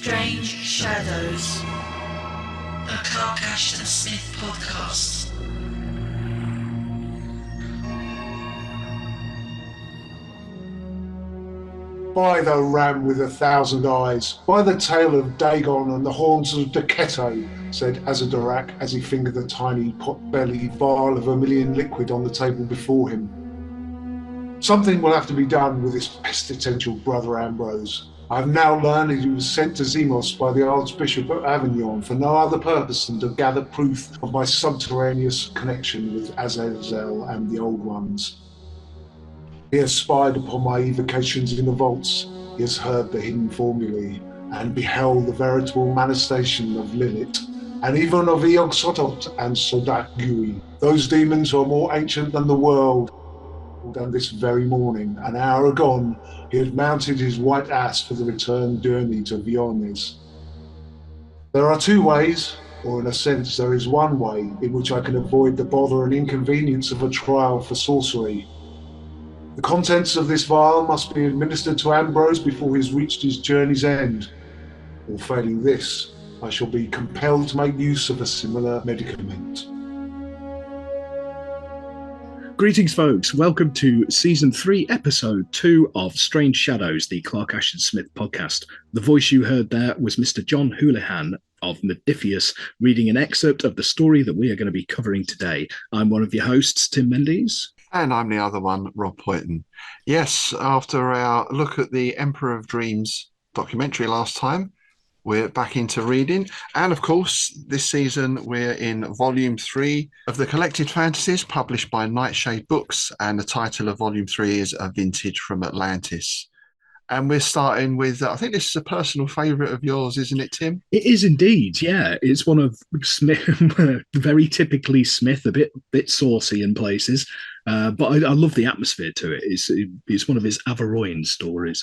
Strange Shadows, a Clark Ashton Smith podcast. By the ram with 1,000 eyes, by the tail of Dagon and the horns of Deketo, said Azédarac as he fingered the tiny pot-bellied vial of vermilion liquid on the table before him. Something will have to be done with this pestilential brother Ambrose. I have now learned that he was sent to Zemos by the Archbishop of Avignon for no other purpose than to gather proof of my subterraneous connection with Azazel and the Old Ones. He has spied upon my evocations in the vaults, he has heard the hidden formulae, and beheld the veritable manifestation of Lilith, and even of Eog-Sotot and Sodak-Gui, those demons who are more ancient than the world. And this very morning, an hour agone, he had mounted his white ass for the return journey to Viones. There are two ways, or in a sense there is one way, in which I can avoid the bother and inconvenience of a trial for sorcery. The contents of this vial must be administered to Ambrose before he has reached his journey's end. Or failing this, I shall be compelled to make use of a similar medicament. Greetings, folks. Welcome to Season 3, Episode 2 of Strange Shadows, the Clark Ashton Smith podcast. The voice you heard there was Mr. John Houlihan of Modiphius, reading an excerpt of the story that we are going to be covering today. I'm one of your hosts, Tim Mendes. And I'm the other one, Rob Poyton. Yes, after our look at the Emperor of Dreams documentary last time, we're back into reading. And of course, this season we're in Volume 3 of the Collected Fantasies, published by Nightshade Books. And the title of Volume 3 is A Vintage from Atlantis. And we're starting with, I think this is a personal favourite of yours, isn't it, Tim? It is indeed, yeah. It's one of Smith, very typically Smith, a bit saucy in places. But I love the atmosphere to it. It's one of his Averoigne stories.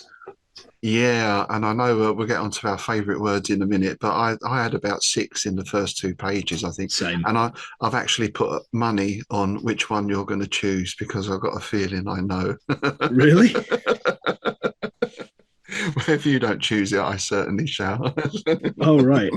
Yeah, and I know we'll get onto our favourite words in a minute, but I had about 6 in the first 2 pages, I think. Same. And I've actually put money on which one you're going to choose because I've got a feeling I know. Really? Well, if you don't choose it, I certainly shall. Oh, right.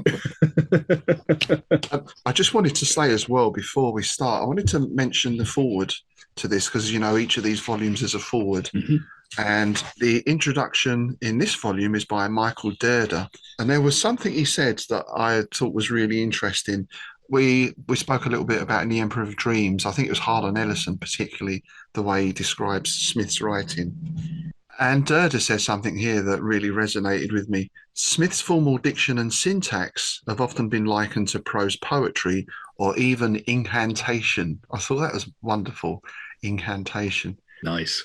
I just wanted to say as well, before we start, I wanted to mention the foreword to this because, you know, each of these volumes is a foreword. Mm-hmm. And the introduction in this volume is by Michael Derder. And there was something he said that I thought was really interesting. We spoke a little bit about in The Emperor of Dreams. I think it was Harlan Ellison, particularly the way he describes Smith's writing. And Derder says something here that really resonated with me. Smith's formal diction and syntax have often been likened to prose poetry or even incantation. I thought that was wonderful, incantation. Nice.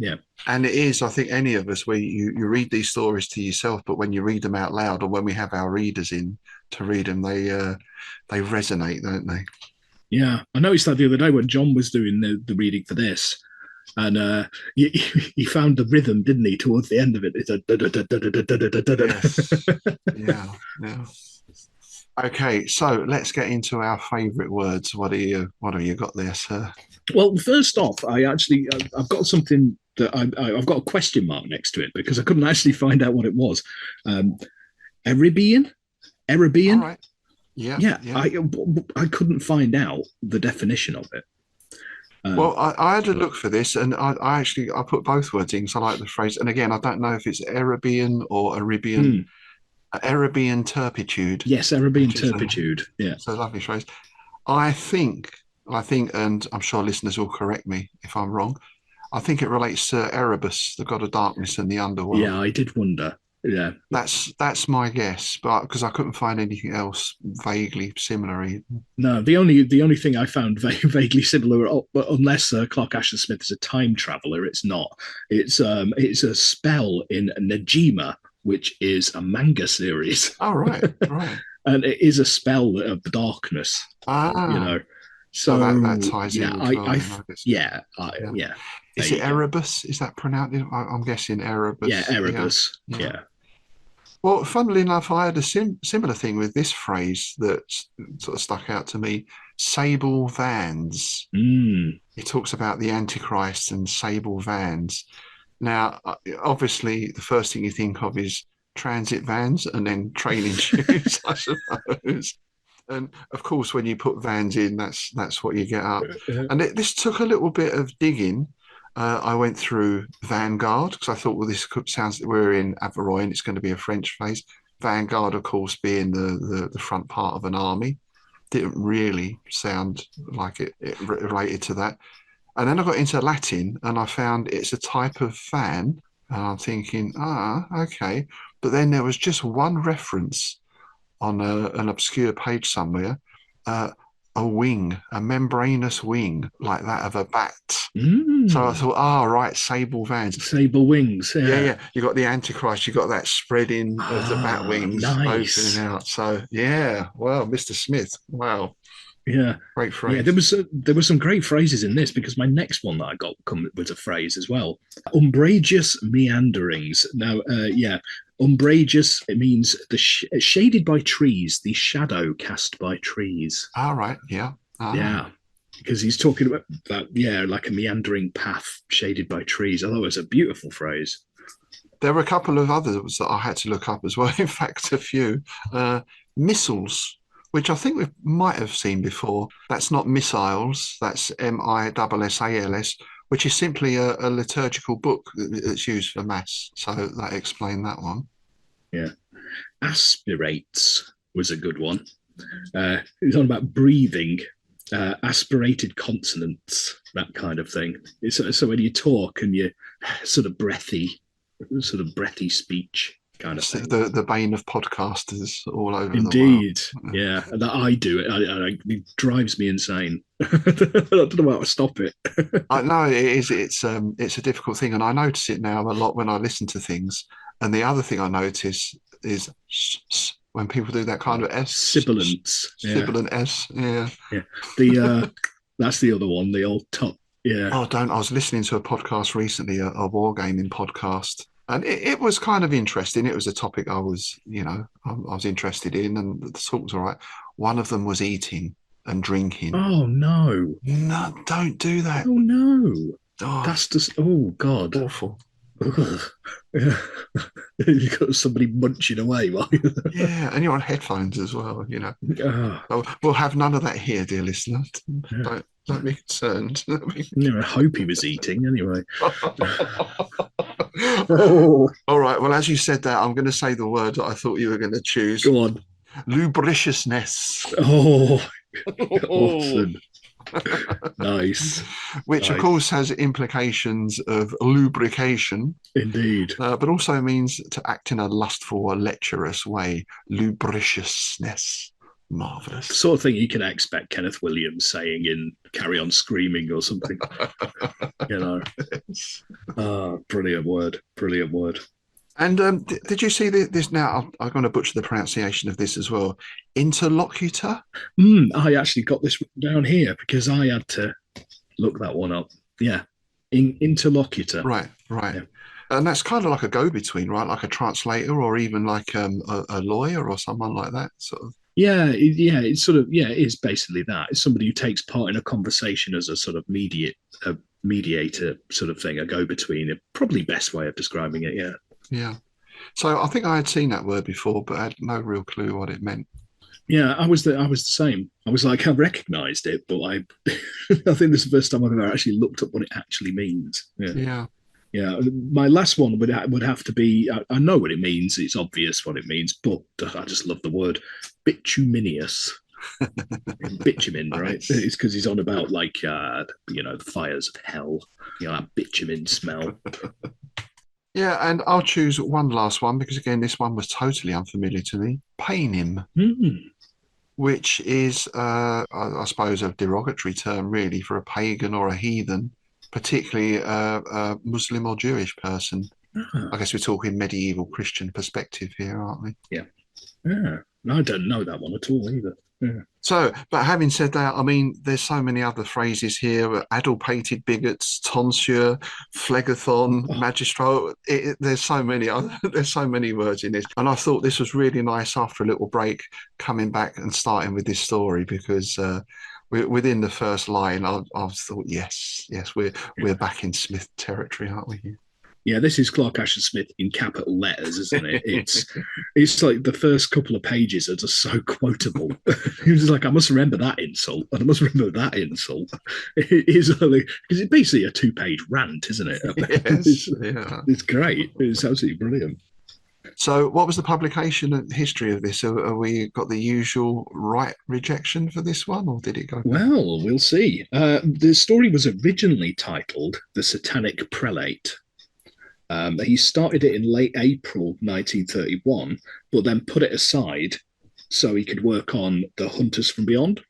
Yeah. And it is, I think, any of us where you read these stories to yourself, but when you read them out loud or when we have our readers in to read them, they resonate, don't they? Yeah. I noticed that the other day when John was doing the reading for this. And he found the rhythm, didn't he, towards the end of it? It's a yes. Yeah. Okay, so let's get into our favourite words. What have you got there, sir? Well, first off, I've got something that I've got a question mark next to it because I couldn't actually find out what it was. Erebean? All right. Yeah. I couldn't find out the definition of it. Well, I had a look for this, and I put both words in because I like the phrase. And again, I don't know if it's Erebean or Erebean. Erebean turpitude. Yes, Erebean turpitude. Yeah, it's a lovely phrase. I think, and I'm sure listeners will correct me if I'm wrong. I think it relates to Erebus, the god of darkness and the underworld. Yeah, I did wonder. Yeah, that's my guess, but because I couldn't find anything else vaguely similar. No, the only thing I found vaguely similar, unless Clark Ashton Smith is a time traveler, it's not. It's a spell in Najima, which is a manga series. Oh, right. And it is a spell of darkness. You know. So that ties in. Yeah. Is it Erebus? Is that pronounced? I'm guessing Erebus. Yeah, Erebus. Yeah. Well, funnily enough, I had a similar thing with this phrase that sort of stuck out to me. Sable vans. He talks about the Antichrist and sable vans. Now, obviously, the first thing you think of is transit vans and then training shoes, I suppose. And of course, when you put vans in, that's what you get up. And this took a little bit of digging. I went through Vanguard because I thought, well, this sounds, we're in Averoy and it's going to be a French phrase. Vanguard, of course, being the front part of an army. Didn't really sound like it related to that. And then I got into Latin and I found it's a type of fan. And I'm thinking, okay. But then there was just one reference on an obscure page somewhere, a wing, a membranous wing like that of a bat. So I thought, right, sable vans. Sable wings. Yeah. You got the Antichrist, you got that spreading of the bat wings opening out. So, well, Mr. Smith, wow. Yeah. Great phrase. Yeah, there were some great phrases in this because my next one that I got was a phrase as well. Umbrageous meanderings. Now, umbrageous, it means the shaded by trees, the shadow cast by trees. All right, yeah. Yeah, because he's talking about that, like a meandering path shaded by trees. I thought it was a beautiful phrase. There were a couple of others that I had to look up as well. In fact, a few. Missals, which I think we might have seen before. That's not missiles, that's missals, which is simply a liturgical book that's used for mass. So that explained that one. Yeah. Aspirates was a good one. It's on about breathing, aspirated consonants, that kind of thing. So when you talk and you're sort of breathy speech kind of thing. The bane of podcasters all over Indeed. the world. Yeah, and that I do it. It drives me insane. I don't know how to stop it. I know it is. It's a difficult thing, and I notice it now a lot when I listen to things. And the other thing I notice is when people do that kind of S. Sibilance. Sibilant S. Yeah. That's the other one. The old top. Yeah. Oh, I was listening to a podcast recently, a wargaming podcast. And it was kind of interesting. It was a topic I was interested in, and the talk was all right. One of them was eating and drinking. Oh, no. No, don't do that. Oh, no. Oh, that's just, oh, God. Awful. Yeah. You've got somebody munching away while you're there. Yeah, and you're on headphones as well, We'll have none of that here, dear listener. Yeah. Don't be concerned. I hope he was eating anyway. All right. Well, as you said that, I'm going to say the word that I thought you were going to choose. Go on. Lubriciousness. Oh, awesome. Nice. Which, of course, has implications of lubrication. Indeed. But also means to act in a lustful or lecherous way. Lubriciousness. Marvellous. Sort of thing you can expect Kenneth Williams saying in Carry On Screaming or something. Brilliant word. And did you see this now? I'm going to butcher the pronunciation of this as well. Interlocutor? I actually got this down here because I had to look that one up. Yeah. Interlocutor. Right. Yeah. And that's kind of like a go-between, right? Like a translator or even like a lawyer or someone like that, sort of. Yeah, it's sort of, it is basically that. It's somebody who takes part in a conversation as a sort of mediator sort of thing, a go-between. Probably best way of describing it, yeah. Yeah. So I think I had seen that word before, but I had no real clue what it meant. Yeah, I was the same. I was like, I recognised it, but I think this is the first time I've ever actually looked up what it actually means. Yeah. Yeah, my last one would have to be, I know what it means, it's obvious what it means, but I just love the word bituminious. Bitumen, right? It's because he's on about like, the fires of hell, that bitumen smell. Yeah, and I'll choose one last one because, again, this one was totally unfamiliar to me. Painim, which is, I suppose, a derogatory term, really, for a pagan or a heathen, particularly a Muslim or Jewish person. I guess we're talking medieval Christian perspective here, aren't we? Yeah. No, I don't know that one at all either. Yeah. So, but having said that, I mean, there's so many other phrases here: adulpated bigots, tonsure, phlegathon, magistral. There's so many. There's so many words in this, and I thought this was really nice after a little break, coming back and starting with this story because within the first line, I thought, yes, we're back in Smith territory, aren't we? Yeah, this is Clark Ashton Smith in capital letters, isn't it? It's like the first couple of pages are just so quotable. He was like, I must remember that insult, and I must remember that insult. It is only because it's basically a 2-page rant, isn't it? Yes, It's great. It's absolutely brilliant. So, what was the publication and history of this? Are we got the usual right rejection for this one, or did it go? Well, we'll see. The story was originally titled "The Satanic Prelate." He started it in late April 1931, but then put it aside so he could work on The Hunters from Beyond.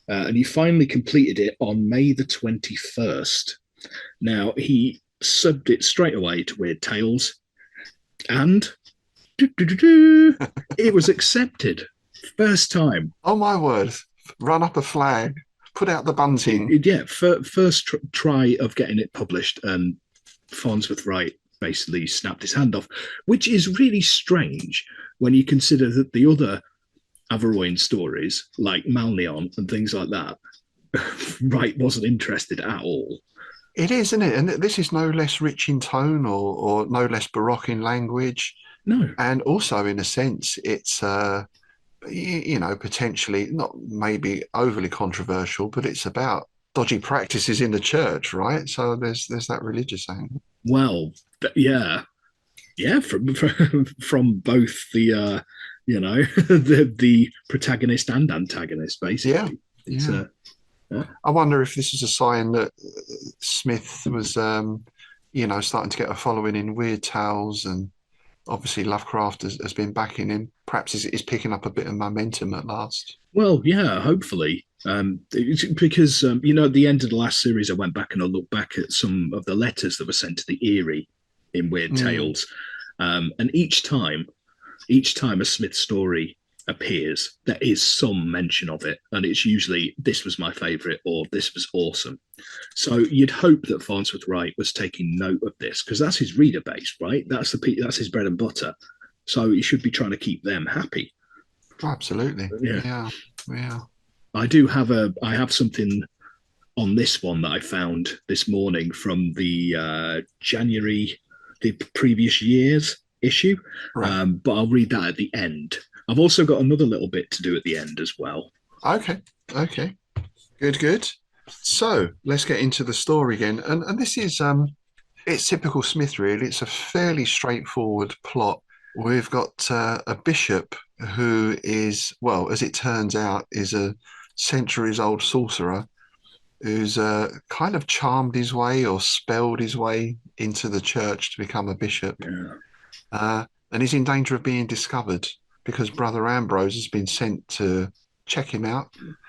And he finally completed it on May the 21st. Now, he subbed it straight away to Weird Tales, and it was accepted. First time. Oh, my word. Run up a flag, put out the bunting. Yeah, first try of getting it published, and Farnsworth Wright basically snapped his hand off, which is really strange when you consider that the other Averoian stories, like Malneon and things like that, Wright wasn't interested at all. It is, isn't it? And this is no less rich in tone or no less baroque in language. No. And also, in a sense, it's, potentially not maybe overly controversial, but it's about dodgy practices in the church, right? So there's that religious angle. Well, yeah, from both the the protagonist and antagonist, basically. Yeah. I wonder if this is a sign that Smith was, starting to get a following in Weird Tales, and obviously Lovecraft has been backing him. Perhaps he's picking up a bit of momentum at last. Well, yeah, hopefully. Because, at the end of the last series, I went back and I looked back at some of the letters that were sent to the Erie in Weird Tales. And each time a Smith story appears, there is some mention of it. And it's usually, this was my favourite, or this was awesome. So you'd hope that Farnsworth Wright was taking note of this, because that's his reader base, right? That's his bread and butter. So he should be trying to keep them happy. Absolutely. Yeah. I have something on this one that I found this morning from the the previous year's issue, right. But I'll read that at the end. I've also got another little bit to do at the end as well. Okay. Good. So let's get into the story again. And this is, it's typical Smith, really. It's a fairly straightforward plot. We've got a bishop who is, well, as it turns out, is a centuries-old sorcerer who's kind of charmed his way or spelled his way into the church to become a bishop. Yeah. And he's in danger of being discovered because Brother Ambrose has been sent to check him out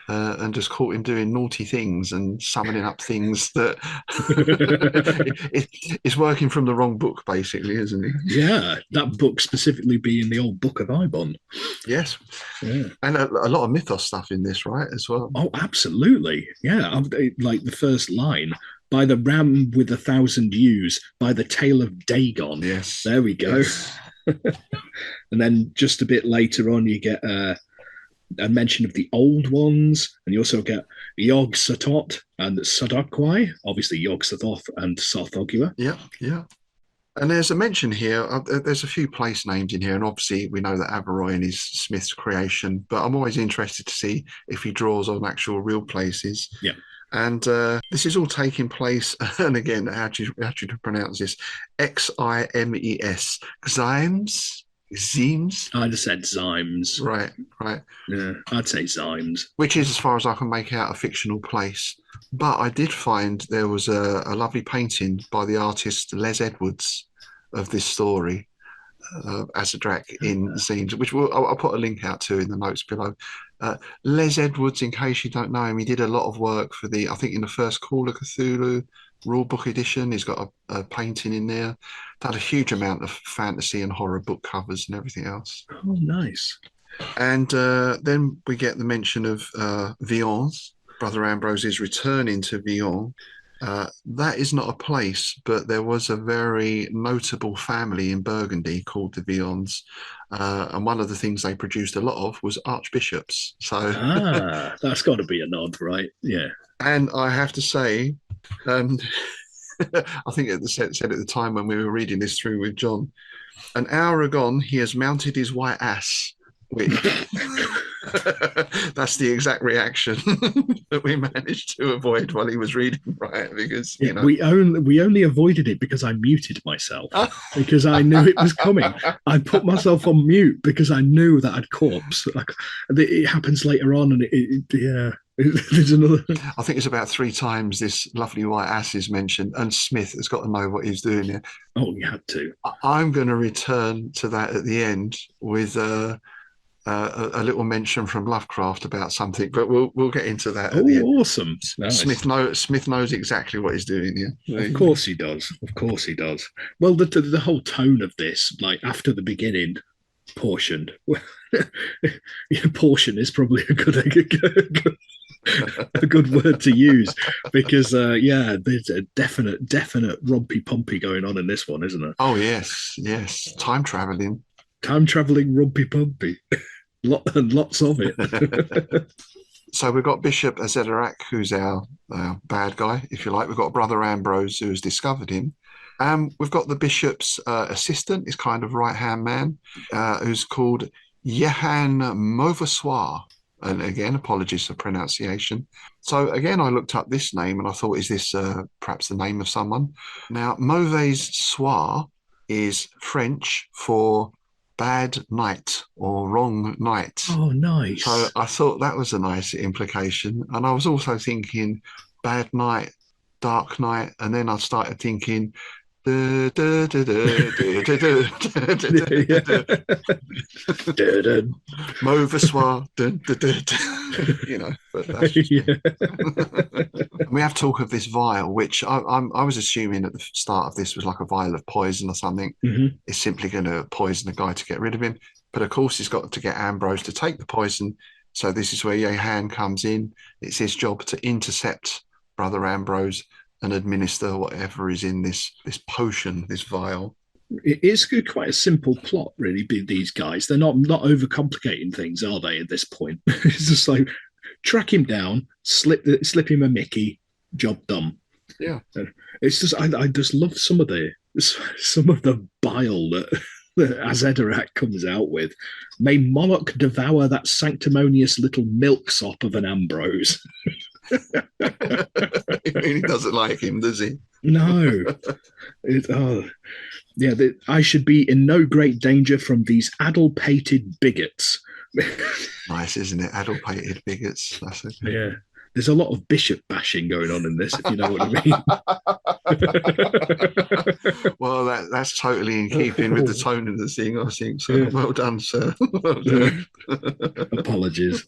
and just caught him doing naughty things and summoning up things that it's working from the wrong book, basically, isn't it? Yeah, that book specifically being the old Book of Ibon. Yes. Yeah. And a lot of mythos stuff in this, right, as well. Oh, absolutely. Yeah, like the first line, by the ram with 1,000 ewes, by the tail of Dagon. Yes. There we go. Yes. And then just a bit later on, you get a mention of the old ones, and you also get Yog Sothoth and Sodokwai, obviously Yog Sothoth and Sarthogua. Yeah. And there's a mention here, there's a few place names in here, and obviously we know that Averoian is Smith's creation, but I'm always interested to see if he draws on actual real places. Yeah. And this is all taking place, and again, how do you pronounce this? Ximes, Ximes? I'd have said Zymes. Right. Yeah, I'd say Zymes. Which is, as far as I can make out, a fictional place. But I did find there was a lovely painting by the artist Les Edwards of this story, Azédarac in Ximes, which I'll put a link out to in the notes below. Les Edwards, in case you don't know him, he did a lot of work for I think in the first Call of Cthulhu rulebook edition, he's got a painting in there. Done a huge amount of fantasy and horror book covers and everything else. Oh, nice. And then we get the mention of Vions. Brother Ambrose is returning to Vions. That is not a place, but there was a very notable family in Burgundy called the Vions. And one of the things they produced a lot of was archbishops. So that's got to be a nod, right? Yeah. And I have to say, I think it said at the time when we were reading this through with John, an hour agone, he has mounted his white ass. Which that's the exact reaction that we managed to avoid while he was reading, right? Because you know, we only avoided it because I muted myself because I knew it was coming. I put myself on mute because I knew that I'd corpse. Like it happens later on, and there's another. I think it's about 3 times this lovely white ass is mentioned, and Smith has got to know what he's doing here. Oh, you had to. I'm going to return to that at the end with a little mention from Lovecraft about something, but we'll get into that. At the end. Awesome! Nice. Smith knows exactly what he's doing here. Of course he does. Of course he does. Well, the whole tone of this, like after the beginning portion, portion is probably a good word to use because there's a definite rompy pompy going on in this one, isn't it? Oh yes, time traveling rumpy pumpy. Lots of it. So we've got Bishop Azédarac, who's our bad guy, if you like. We've got Brother Ambrose, who has discovered him. We've got the bishop's assistant, his kind of right-hand man, who's called Yehan Mauvasoir. And again, apologies for pronunciation. So again, I looked up this name and I thought, is this perhaps the name of someone? Now, Mauvais soir is French for bad night or wrong night. Oh, nice. So I thought that was a nice implication. And I was also thinking bad night, dark night. And then I started thinking, Mauvasoir, you know. But that's just... We have talk of this vial, which I was assuming at the start of this was like a vial of poison or something. Mm-hmm. It's simply going to poison the guy to get rid of him. But of course, he's got to get Ambrose to take the poison. So this is where Yehan comes in. It's his job to intercept Brother Ambrose and administer whatever is in this potion, this vial. It is quite a simple plot, really. These guys, they're not overcomplicating things, are they? At this point, it's just like track him down, slip him a Mickey, job done. Yeah, it's just I just love some of the bile that Azédarac comes out with. May Moloch devour that sanctimonious little milksop of an Ambrose. He really doesn't like him, does he? No. I should be in no great danger from these addle-pated bigots. Nice, isn't it? Addle-pated bigots. That's it. Yeah. There's a lot of bishop bashing going on in this, if you know what I mean. Well, that's totally in keeping with the tone of the thing, I think. So well done, sir. Well done. Apologies.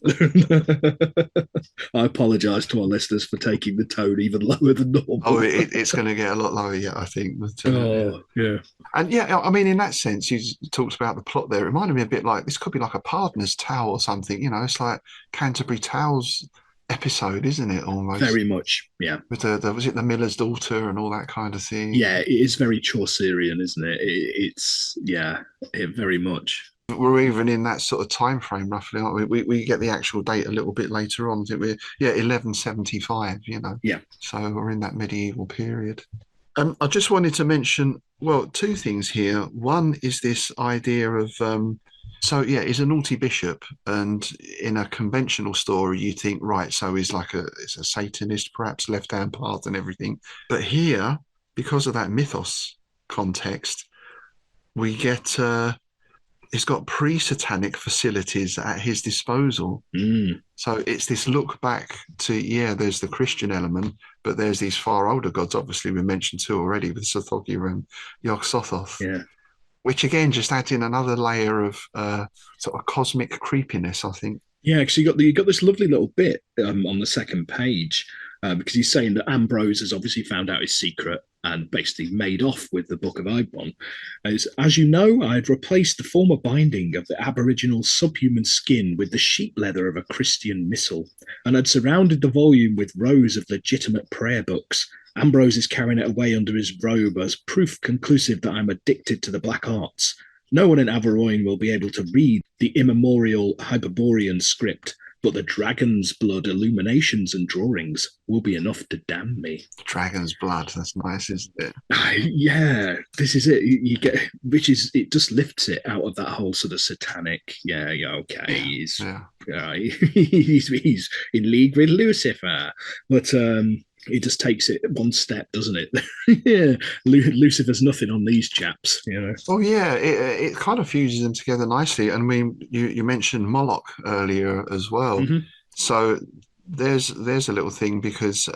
I apologise to our listeners for taking the tone even lower than normal. Oh, it's going to get a lot lower yet, I think. Yeah. And yeah, I mean, in that sense, you talked about the plot there. It reminded me a bit like, this could be like a Pardoner's Tale or something. You know, it's like Canterbury Tales episode, isn't it? Almost very much, yeah. With was it the miller's daughter and all that kind of thing? Yeah, it is very Chaucerian, isn't it? It's very much. We're even in that sort of time frame, roughly, aren't we? We get the actual date a little bit later on. I think 1175. You know. Yeah. So we're in that medieval period. I just wanted to mention, well, 2 things here. One is this idea of. He's a naughty bishop, and in a conventional story, you think, right, so he's it's a Satanist, perhaps left-hand path and everything. But here, because of that mythos context, we get he's got pre-satanic facilities at his disposal. So it's this look back to, there's the Christian element, but there's these far older gods, obviously we mentioned 2 already, with Sothogia and Yog-Sothoth. Yeah. Which again just adds in another layer of sort of cosmic creepiness, I think. Yeah, because you got this lovely little bit on the second page because he's saying that Ambrose has obviously found out his secret and basically made off with the Book of Eibon. As you know, I had replaced the former binding of the aboriginal subhuman skin with the sheep leather of a Christian missal, and had surrounded the volume with rows of legitimate prayer books. Ambrose is carrying it away under his robe as proof conclusive that I'm addicted to the black arts. No one in Averoigne will be able to read the immemorial Hyperborean script, but the dragon's blood illuminations and drawings will be enough to damn me. Dragon's blood. That's nice, isn't it? Yeah, this is it. You get, which is, it just lifts it out of that whole sort of satanic. Yeah, okay, he's in league with Lucifer, but it just takes it one step, doesn't it? Yeah, Lucifer's nothing on these chaps, you know. Oh yeah, it kind of fuses them together nicely. And I mean, you mentioned Moloch earlier as well. Mm-hmm. So there's a little thing because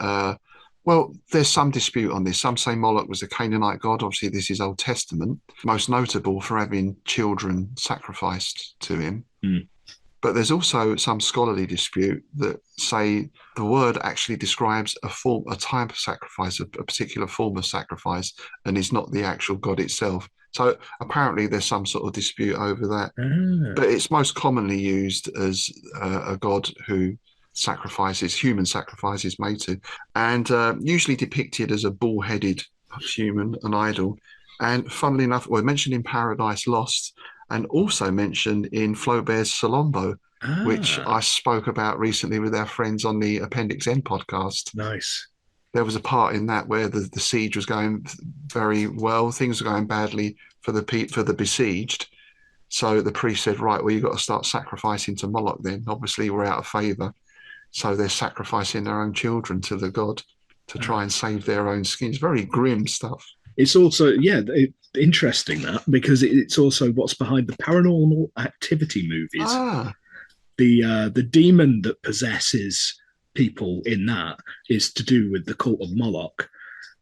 well, there's some dispute on this. Some say Moloch was a Canaanite god. Obviously, this is Old Testament, most notable for having children sacrificed to him. Mm. But there's also some scholarly dispute that say the word actually describes a type of sacrifice, a particular form of sacrifice, and is not the actual god itself. So apparently there's some sort of dispute over that. But it's most commonly used as a god who human sacrifices made to, and usually depicted as a bull-headed human, an idol. And funnily enough, we're mentioned in Paradise Lost, and also mentioned in Flaubert's Salombo, which I spoke about recently with our friends on the Appendix N podcast. Nice. There was a part in that where the siege was going very well. Things were going badly for the besieged. So the priest said, right, well, you've got to start sacrificing to Moloch then. Obviously, we're out of favour. So they're sacrificing their own children to the god to try and save their own skins. Very grim stuff. It's also, interesting that, because it's also what's behind the Paranormal Activity movies. The demon that possesses people in that is to do with the cult of Moloch,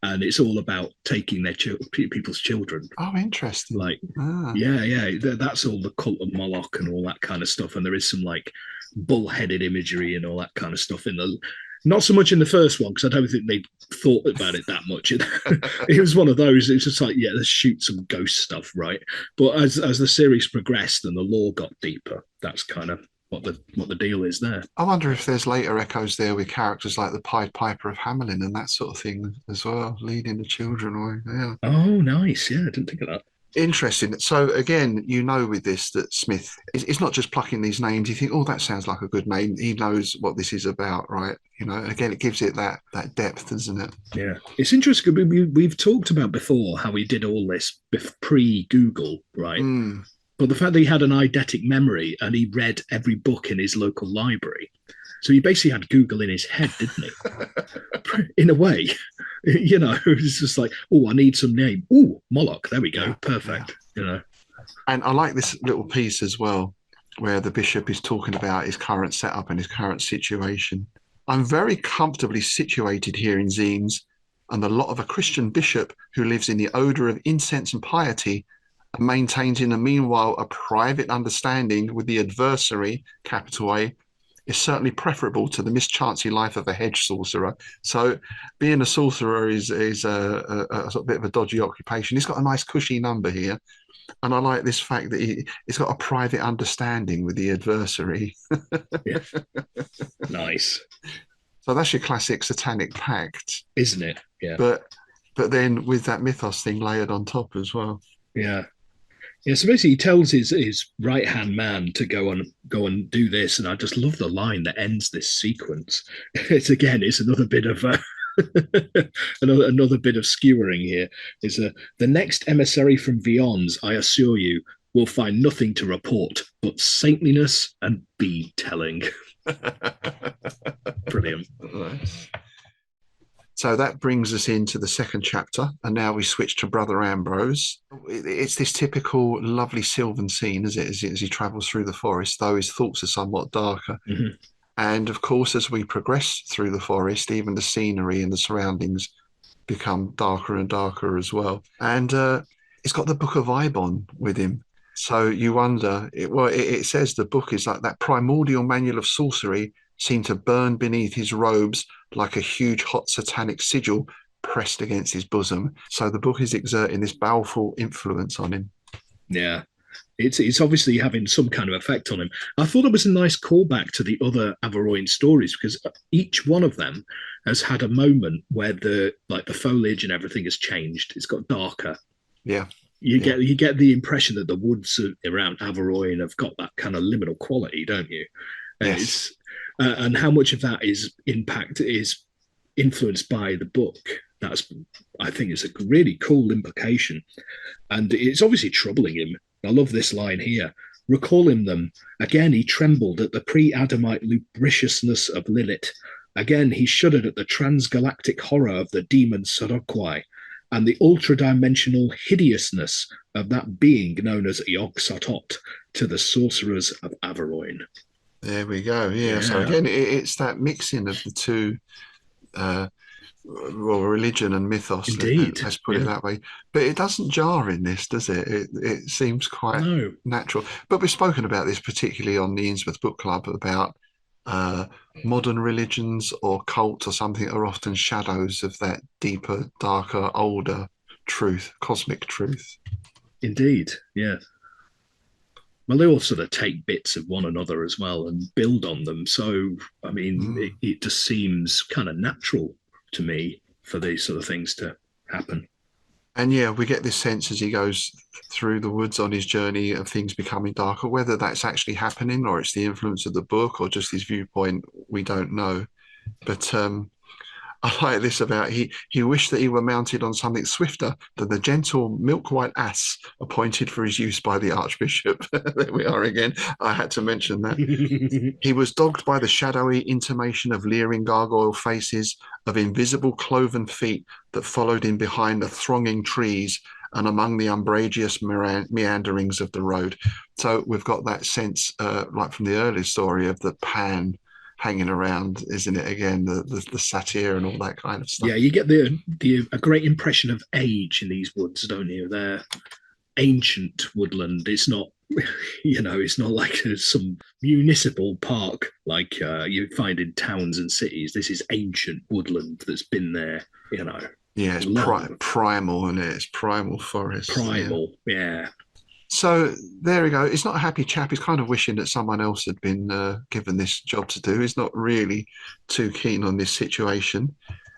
and it's all about taking their people's children. Oh, interesting. Like, that's all the cult of Moloch and all that kind of stuff. And there is some like bull-headed imagery and all that kind of stuff in the. Not so much in the first one, because I don't think they thought about it that much. It was one of those, it's just like, yeah, let's shoot some ghost stuff, right? But as the series progressed and the lore got deeper, that's kind of what the deal is there. I wonder if there's later echoes there with characters like the Pied Piper of Hamelin and that sort of thing as well, leading the children away. Yeah. Oh, nice. Yeah, I didn't think of that. Interesting. So again, with this that Smith is not just plucking these names. You think, oh, that sounds like a good name. He knows what this is about, right? And again, it gives it that depth, doesn't it? Yeah, it's interesting. We've talked about before how he did all this pre-Google, right? But the fact that he had an eidetic memory and he read every book in his local library. So he basically had Google in his head, didn't he? In a way, it's just like, oh, I need some name. Oh, Moloch. There we go. Perfect. Yeah. And I like this little piece as well, where the bishop is talking about his current setup and his current situation. I'm very comfortably situated here in Zines, and the lot of a Christian bishop who lives in the odour of incense and piety and maintains in the meanwhile a private understanding with the adversary, capital A, is certainly preferable to the mischancy life of a hedge sorcerer. So being a sorcerer is a sort of bit of a dodgy occupation. He's got a nice cushy number here. And I like this fact that he's got a private understanding with the adversary. Yeah. Nice. So that's your classic satanic pact. Isn't it? Yeah. But then with that mythos thing layered on top as well. Yeah. Yeah, so basically he tells his right-hand man to go and do this, and I just love the line that ends this sequence. It's another bit of another bit of skewering here. Is the next emissary from Vions, I assure you, will find nothing to report but saintliness and bead telling. Brilliant. Nice. So that brings us into the second chapter, and now we switch to Brother Ambrose. It's this typical lovely sylvan scene, is it, as he travels through the forest, though his thoughts are somewhat darker. Mm-hmm. And of course, as we progress through the forest, even the scenery and the surroundings become darker and darker as well. And he's got the Book of Ibon with him. So you wonder, it says the book is like that primordial manual of sorcery seemed to burn beneath his robes like a huge hot satanic sigil pressed against his bosom. So the book is exerting this baleful influence on him. Yeah, it's obviously having some kind of effect on him. I thought it was a nice callback to the other Averoian stories, because each one of them has had a moment where the foliage and everything has changed. It's got darker. Yeah. You get the impression that the woods around Averoian have got that kind of liminal quality, don't you? And yes. And how much of that is influenced by the book. I think it's a really cool implication. And it's obviously troubling him. I love this line here. Recalling them, again he trembled at the pre-Adamite lubriciousness of Lilith. Again he shuddered at the transgalactic horror of the demon Sorokoi and the ultra-dimensional hideousness of that being known as Yog-Sothoth to the sorcerers of Averoin. There we go. Yeah. So again, it's that mixing of the two, religion and mythos. Indeed. Let's put it that way. But it doesn't jar in this, does it? It seems quite natural. But we've spoken about this particularly on the Innsmouth Book Club about modern religions or cults or something are often shadows of that deeper, darker, older truth, cosmic truth. Indeed. Yeah. Well, they all sort of take bits of one another as well and build on them. So, I mean, it just seems kind of natural to me for these sort of things to happen. And yeah, we get this sense as he goes through the woods on his journey of things becoming darker. Whether that's actually happening or it's the influence of the book or just his viewpoint, we don't know. But I like this about he wished that he were mounted on something swifter than the gentle milk-white ass appointed for his use by the Archbishop. There we are again. I had to mention that. He was dogged by the shadowy intimation of leering gargoyle faces, of invisible cloven feet that followed him behind the thronging trees and among the umbrageous meanderings of the road. So we've got that sense, like from the early story of the Pan hanging around, isn't it? Again, the satyr and all that kind of stuff. Yeah, you get a great impression of age in these woods, don't you? They're ancient woodland. It's not, it's not like some municipal park like you find in towns and cities. This is ancient woodland that's been there, Yeah, it's primal, and it's primal forest. Primal, yeah. So there we go. It's not a happy chap. He's kind of wishing that someone else had been given this job to do. He's not really too keen on this situation.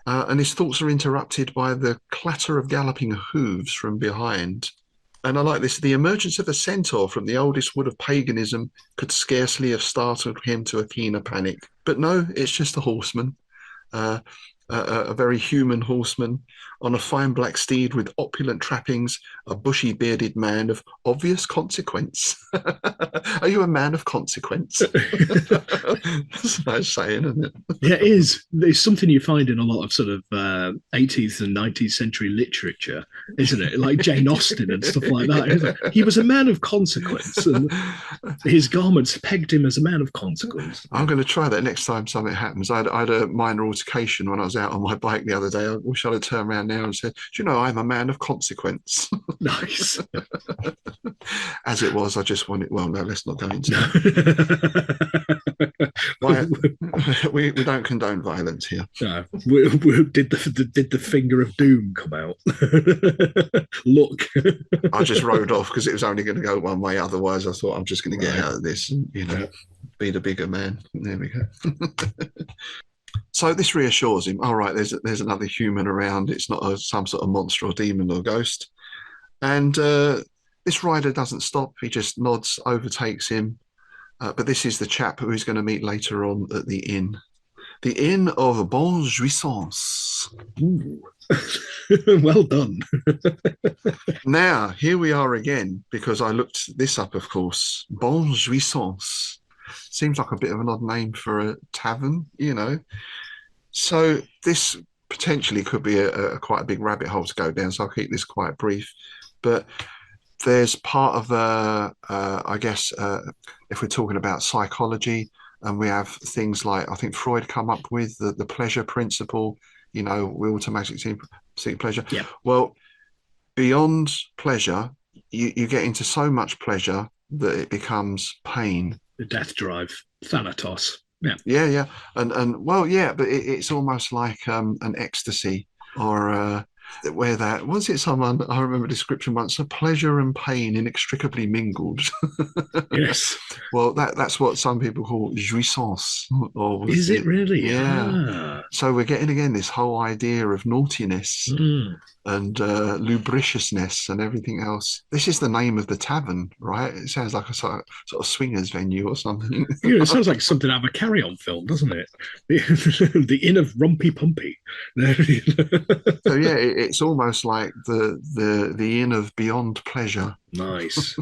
And his thoughts are interrupted by the clatter of galloping hooves from behind. And I like this. The emergence of a centaur from the oldest wood of paganism could scarcely have startled him to a keener panic. But no, it's just a horseman. A very human horseman on a fine black steed with opulent trappings, a bushy bearded man of obvious consequence. Are you a man of consequence? That's a nice saying, isn't it? Yeah, it is. It's something you find in a lot of sort of 18th and 19th century literature, isn't it? Like Jane Austen and stuff like that. He was a man of consequence, and his garments pegged him as a man of consequence. I'm going to try that next time something happens. I had a minor altercation when I was out on my bike the other day. I wish I'd have turned around now and said, do you know, I'm a man of consequence. Nice. As it was, I just wanted, well, no, let's not go into that. We don't condone violence here. No. Did the finger of doom come out? Look. I just rode off because it was only going to go one way. Otherwise, I thought I'm just going to get out of this and, be the bigger man. There we go. So this reassures him, all right, there's another human around. It's not some sort of monster or demon or ghost. And this rider doesn't stop. He just nods, overtakes him. But this is the chap who he's going to meet later on at the inn. The Inn of Bonne Jouissance. Ooh. Well done. Now, here we are again, because I looked this up, of course. Bonne Jouissance. Seems like a bit of an odd name for a tavern, So this potentially could be quite a big rabbit hole to go down, so I'll keep this quite brief. But there's part of I guess, if we're talking about psychology, and we have things like, I think Freud come up with the pleasure principle, we automatically seek pleasure. Yeah. Well, beyond pleasure, you get into so much pleasure that it becomes pain. The death drive, Thanatos. Yeah. And well, yeah, but it's almost like an ecstasy or where that was it. Someone I remember a description once: a pleasure and pain inextricably mingled. Yes. Well, that's what some people call jouissance. Or was Is it really? Yeah. Ah. So we're getting again this whole idea of naughtiness and lubriciousness and everything else. This is the name of the tavern, right? It sounds like a sort of swingers venue or something. Yeah, it sounds like something out of a carry-on film, doesn't it? The Inn of Rumpy Pumpy. So yeah, it's almost like the inn of beyond pleasure. Nice.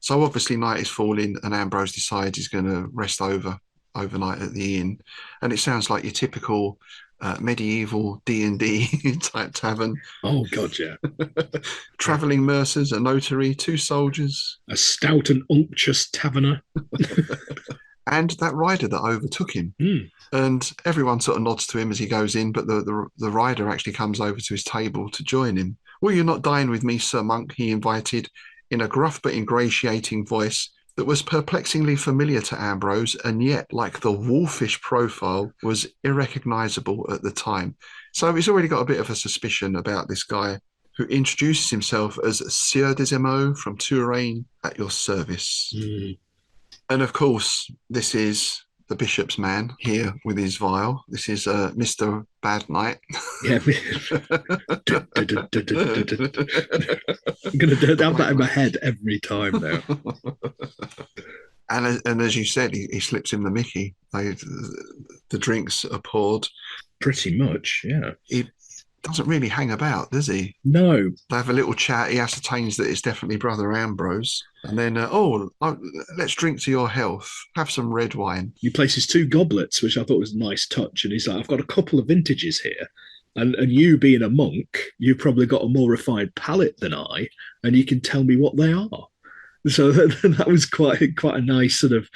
So obviously night is falling and Ambrose decides he's going to rest overnight at the inn. And it sounds like your typical medieval D&D type tavern. Oh, God, yeah. Travelling mercers, a notary, 2 soldiers. A stout and unctuous taverner. And that rider that overtook him. And everyone sort of nods to him as he goes in, but the rider actually comes over to his table to join him. "Will you not dine with me, Sir Monk?" he invited, in a gruff but ingratiating voice that was perplexingly familiar to Ambrose, and yet, like the wolfish profile, was irrecognisable at the time. So he's already got a bit of a suspicion about this guy, who introduces himself as Sieur des Emeaux from Touraine, at your service. And of course, this is the bishop's man here with his vial. This is Mr. Bad Night. Yeah. I'm going to have that in my head every time now. And as you said, he slips him the Mickey. The drinks are poured. Pretty much, yeah. He doesn't really hang about, does he? No. They have a little chat. He ascertains that it's definitely Brother Ambrose. And then, let's drink to your health. Have some red wine. He places 2 goblets, which I thought was a nice touch. And he's like, I've got a couple of vintages here. And you being a monk, you've probably got a more refined palate than I, and you can tell me what they are. So that was quite a nice sort of,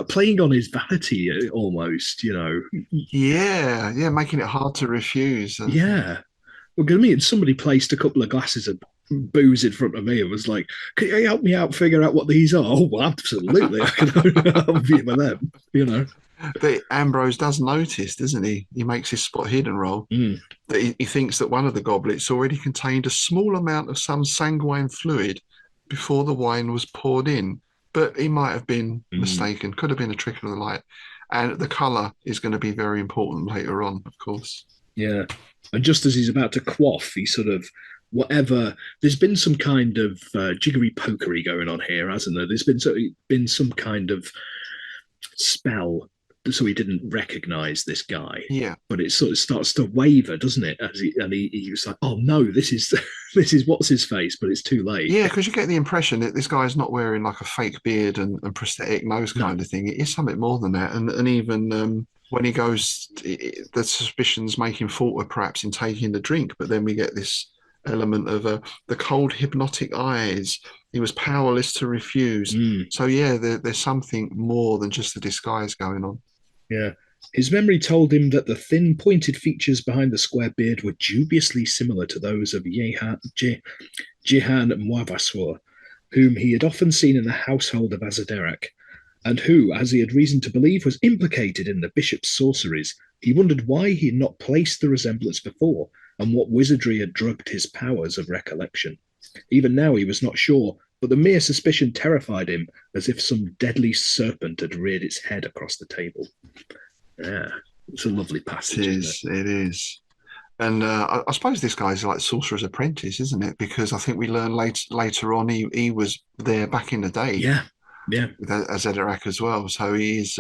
playing on his vanity almost, Yeah, making it hard to refuse. Yeah. Well, I mean, somebody placed a couple of glasses of booze in front of me and was like, "Can you help me out, figure out what these are?" Oh, well, absolutely. I can help you with them, But Ambrose does notice, doesn't he? He makes his spot hidden roll. That he thinks that one of the goblets already contained a small amount of some sanguine fluid before the wine was poured in. But he might have been mistaken. Could have been a trick of the light. And the colour is going to be very important later on, of course. Yeah. And just as he's about to quaff, he sort of, there's been some kind of jiggery pokery going on here, hasn't there? There's been some kind of spell, so he didn't recognise this guy. Yeah. But it sort of starts to waver, doesn't it? He was like, "Oh no, this is what's his face," but it's too late. Yeah, because you get the impression that this guy's not wearing like a fake beard and prosthetic nose kind of thing. It is something more than that. And even when he goes, the suspicions make him falter perhaps in taking the drink, but then we get this element of the cold hypnotic eyes. He was powerless to refuse. So yeah, there's something more than just the disguise going on. Yeah. His memory told him that the thin, pointed features behind the square beard were dubiously similar to those of Jehan Moivassour, whom he had often seen in the household of Azédarac, and who, as he had reason to believe, was implicated in the bishop's sorceries. He wondered why he had not placed the resemblance before, and what wizardry had drugged his powers of recollection. Even now he was not sure, but the mere suspicion terrified him, as if some deadly serpent had reared its head across the table. Yeah, it's a lovely passage. It is. And I suppose this guy's like Sorcerer's Apprentice, isn't it? Because I think we learn later on he was there back in the day. Yeah. With Azédarac as well. So he's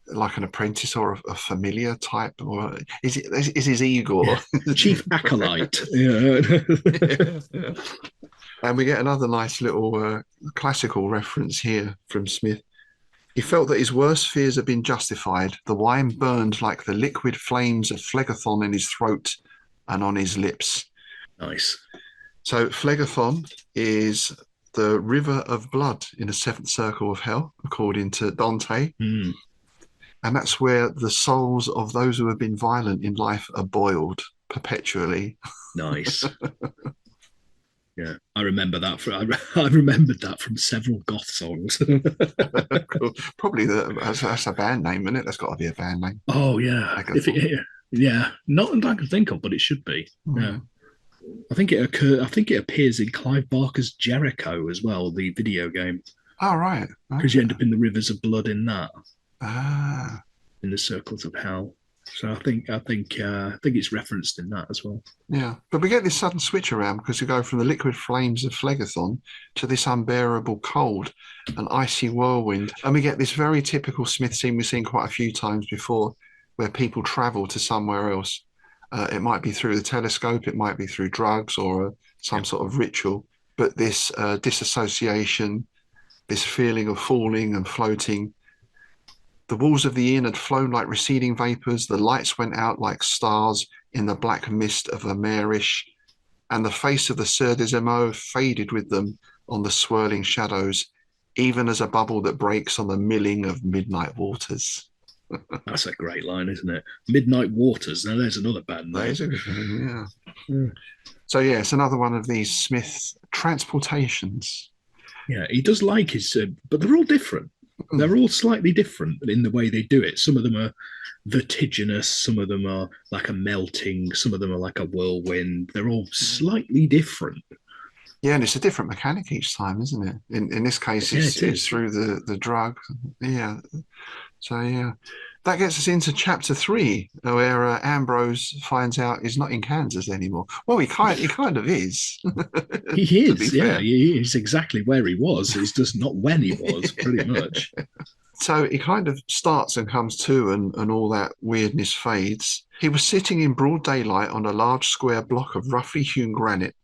like an apprentice or a familiar type, or is his Igor? Yeah. Chief acolyte. Yeah. And we get another nice little classical reference here from Smith. He felt that his worst fears had been justified. The wine burned like the liquid flames of Phlegethon in his throat and on his lips. Nice. So Phlegethon is the river of blood in the 7th circle of hell, according to Dante. And that's where the souls of those who have been violent in life are boiled perpetually. Nice. Yeah, I remember that. I remembered that from several goth songs. Cool. Probably that's a band name, isn't it? That's got to be a band name. Oh yeah. Yeah, not that I can think of, but it should be. Yeah. I think it appears in Clive Barker's Jericho as well, the video game, Oh, right. because you Okay. end up in the rivers of blood in that, Ah, in the circles of hell. So I think it's referenced in that as well. yeah. But we get this sudden switch around because we go from the liquid flames of Phlegethon to this unbearable cold, an icy whirlwind. And we get this very typical Smith scene we've seen quite a few times before, where people travel to somewhere else. It might be through the telescope, it might be through drugs or some sort of ritual. But this disassociation, this feeling of falling and floating. The walls of the inn had flown like receding vapours, the lights went out like stars in the black mist of a marish, and the face of the Sieur des Emeaux faded with them on the swirling shadows, even as a bubble that breaks on the milling of midnight waters. That's a great line, isn't it? Midnight Waters. Now there's another band name. Yeah. Yeah. So yeah, it's another one of these Smith transportations. Yeah, he does like his, but they're all different. They're all slightly different in the way they do it. Some of them are vertiginous, some of them are like a melting, some of them are like a whirlwind. They're all slightly different. Yeah, and it's a different mechanic each time, isn't it? In this case, it's through the drug. Yeah. So yeah, that gets us into chapter 3, where Ambrose finds out he's not in Kansas anymore. Well, he kind of is. He is, yeah. He's exactly where he was. He's just not when he was, pretty much. So he kind of starts and comes to, and all that weirdness fades. He was sitting in broad daylight on a large square block of roughly hewn granite.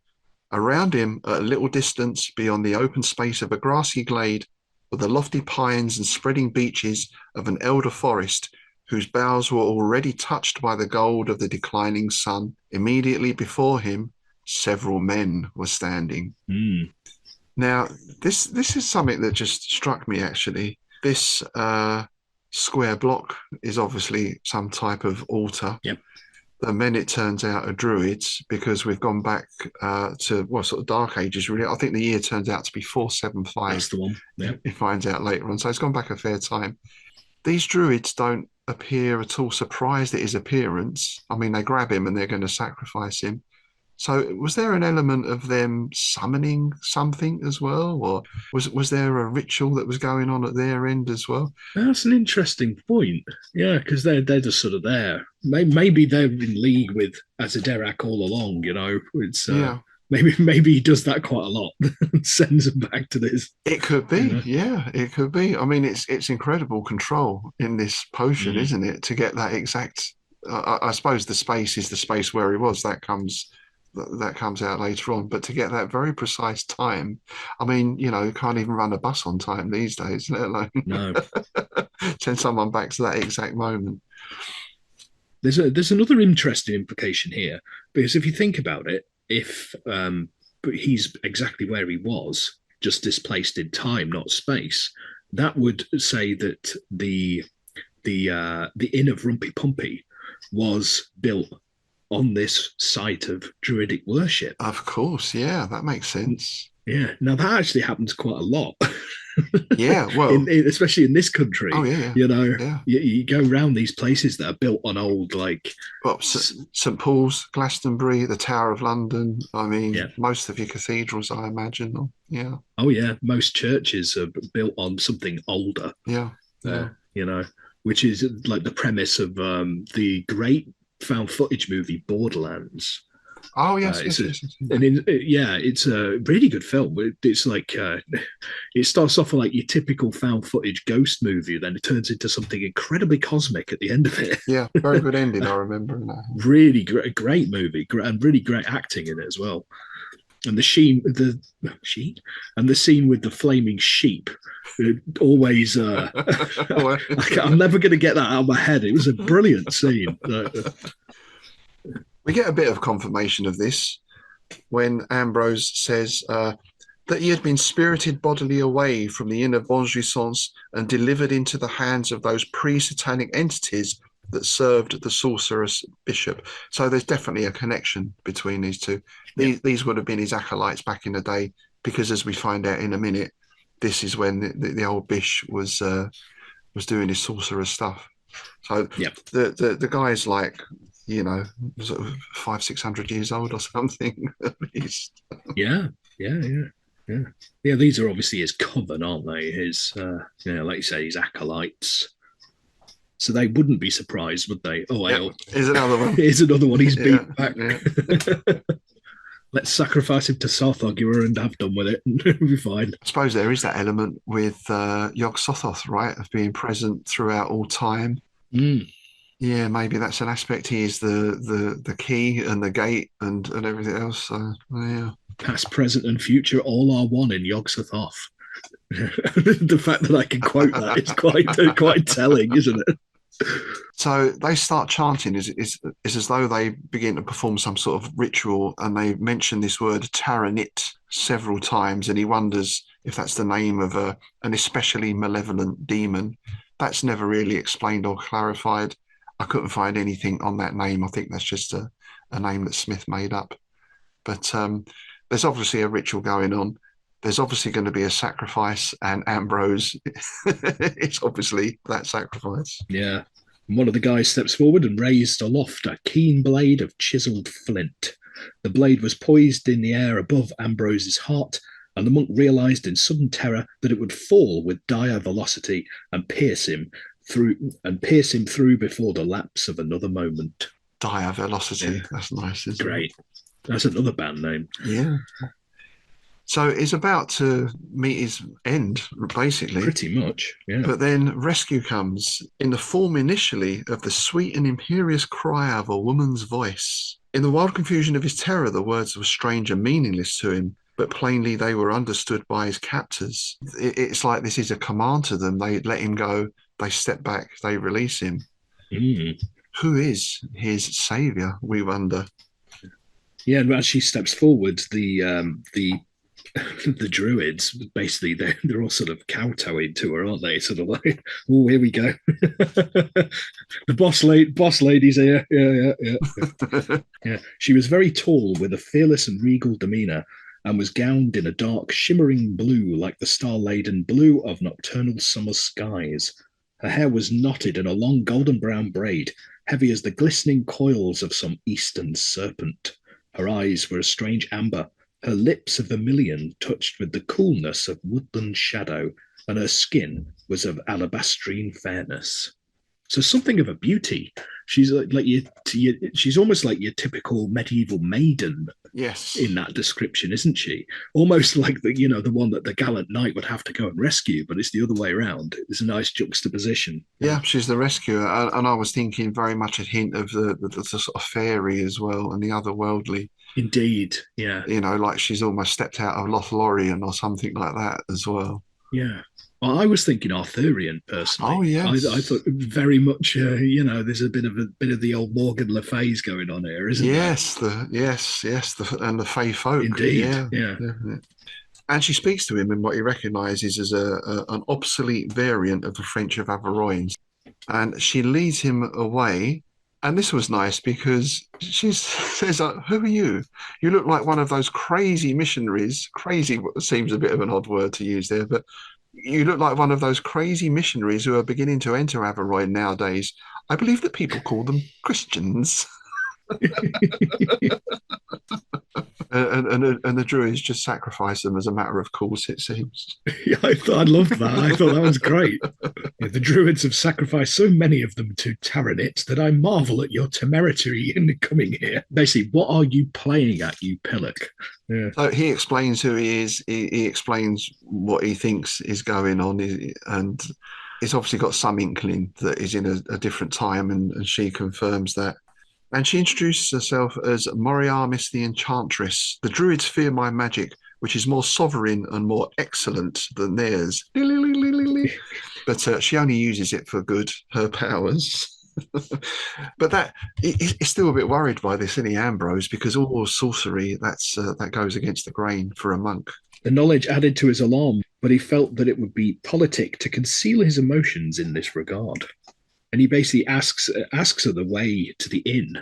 Around him, at a little distance beyond the open space of a grassy glade, were the lofty pines and spreading beeches of an elder forest, whose boughs were already touched by the gold of the declining sun. Immediately before him, several men were standing. Now, this is something that just struck me, actually. This square block is obviously some type of altar. Yep. The men, it turns out, are druids, because we've gone back to, well, sort of Dark Ages, really. I think the year turns out to be 475. That's the one. Yeah. He finds out later on. So it's gone back a fair time. These druids don't appear at all surprised at his appearance. I mean, they grab him and they're going to sacrifice him. So was there an element of them summoning something as well? Or was there a ritual that was going on at their end as well? That's an interesting point. Yeah, because they're just sort of there. Maybe they're in league with Azédarac all along, you know. It's maybe he does that quite a lot and sends them back to this. It could be, yeah, it could be. I mean, it's incredible control in this potion, isn't it? To get that exact, I suppose the space is the space where he was. That comes out later on, but to get that very precise time, I mean, you know, you can't even run a bus on time these days, let alone send someone back to that exact moment. There's another interesting implication here, because if you think about it, if he's exactly where he was, just displaced in time, not space, that would say that the Inn of Rumpy Pumpy was built on this site of druidic worship. Of course, yeah, that makes sense. Yeah, now that actually happens quite a lot. Yeah, well, especially in this country. Oh yeah, you know, you go around these places that are built on old, like St Paul's, Glastonbury, the Tower of London. I mean, most of your cathedrals, I imagine. Yeah. Oh yeah, most churches are built on something older. Yeah. You know, which is like the premise of the great found footage movie Borderlands. Oh yes, it's a really good film. It's like it starts off like your typical found footage ghost movie, then it turns into something incredibly cosmic at the end of it. Yeah, very good ending. I remember that. Really great movie, and really great acting in it as well. And the scene with the flaming sheep, always. I'm never going to get that out of my head. It was a brilliant scene. We get a bit of confirmation of this when Ambrose says that he had been spirited bodily away from the Inn of Jouissance and delivered into the hands of those pre-satanic entities that served the sorceress bishop. So there's definitely a connection between these two. These would have been his acolytes back in the day, because as we find out in a minute, this is when the old bish was doing his sorceress stuff. So the guy's like, you know, sort of 500-600 years old or something at least. Yeah. Yeah, these are obviously his coven, aren't they? His, like you say, his acolytes. So they wouldn't be surprised, would they? Oh, well, here's another one. Here's another one. He's beat back. Yeah. Let's sacrifice him to Sarthogura and have done with it. We'll be fine. I suppose there is that element with Yog-Sothoth, right, of being present throughout all time. Yeah, maybe that's an aspect. He is the key and the gate and everything else. So, yeah. Past, present, and future all are one in Yog-Sothoth. The fact that I can quote that is quite telling, isn't it? So they start chanting is as though they begin to perform some sort of ritual, and they mention this word Taranit several times, and he wonders if that's the name of an especially malevolent demon. That's never really explained or clarified. I couldn't find anything on that name. I think that's just a name that Smith made up. But there's obviously a ritual going on. There's obviously going to be a sacrifice, and Ambrose is obviously that sacrifice. Yeah. And one of the guys steps forward and raised aloft a keen blade of chiseled flint. The blade was poised in the air above Ambrose's heart, and the monk realized in sudden terror that it would fall with dire velocity and pierce him through before the lapse of another moment. Dire velocity. Yeah. That's nice, isn't Great. That's another band name. Yeah. So he's about to meet his end, basically. Pretty much, yeah. But then rescue comes in the form initially of the sweet and imperious cry of a woman's voice. In the wild confusion of his terror, the words were strange and meaningless to him, but plainly they were understood by his captors. It's like this is a command to them. They let him go, they step back, they release him. Who is his saviour, we wonder? Yeah, and as she steps forward, the druids, basically, they're all sort of kowtowing to her, aren't they? Sort of like, oh, here we go. The boss lady's here. Yeah. She was very tall, with a fearless and regal demeanour, and was gowned in a dark, shimmering blue, like the star-laden blue of nocturnal summer skies. Her hair was knotted in a long golden-brown braid, heavy as the glistening coils of some eastern serpent. Her eyes were a strange amber, her lips a vermilion touched with the coolness of woodland shadow, and her skin was of alabastrine fairness. So something of a beauty. She's she's almost like your typical medieval maiden. Yes. In that description, isn't she? Almost like the one that the gallant knight would have to go and rescue, but it's the other way around. It's a nice juxtaposition. Yeah, she's the rescuer, and I was thinking very much a hint of the sort of fairy as well, and the otherworldly. Indeed, yeah. Like she's almost stepped out of Lothlorien or something like that as well. Yeah. Well, I was thinking Arthurian personally. Oh yes, I thought very much. There's a bit of the old Morgan Le Fay's going on here, isn't there? Yes, and the Fey folk. Indeed, yeah. And she speaks to him in what he recognises as an obsolete variant of the French of Averoins, and she leads him away. And this was nice because she says, "Who are you? You look like one of those crazy missionaries." Crazy seems a bit of an odd word to use there, but you look like one of those crazy missionaries who are beginning to enter Averoy nowadays. I believe that people call them Christians. and the druids just sacrifice them as a matter of course, it seems. Yeah, I loved that. I thought that was great. Yeah, the druids have sacrificed so many of them to Taranit that I marvel at your temerity in coming here. Basically, what are you playing at, you pillock? Yeah. So he explains who he is. He explains what he thinks is going on, and he's obviously got some inkling that he's in a different time, and she confirms that. And she introduces herself as Moriarmis the Enchantress. The druids fear my magic, which is more sovereign and more excellent than theirs. But she only uses it for good, her powers. But that he's still a bit worried by this, isn't he, Ambrose? Because all sorcery, that goes against the grain for a monk. The knowledge added to his alarm, but he felt that it would be politic to conceal his emotions in this regard. And he basically asks her the way to the inn.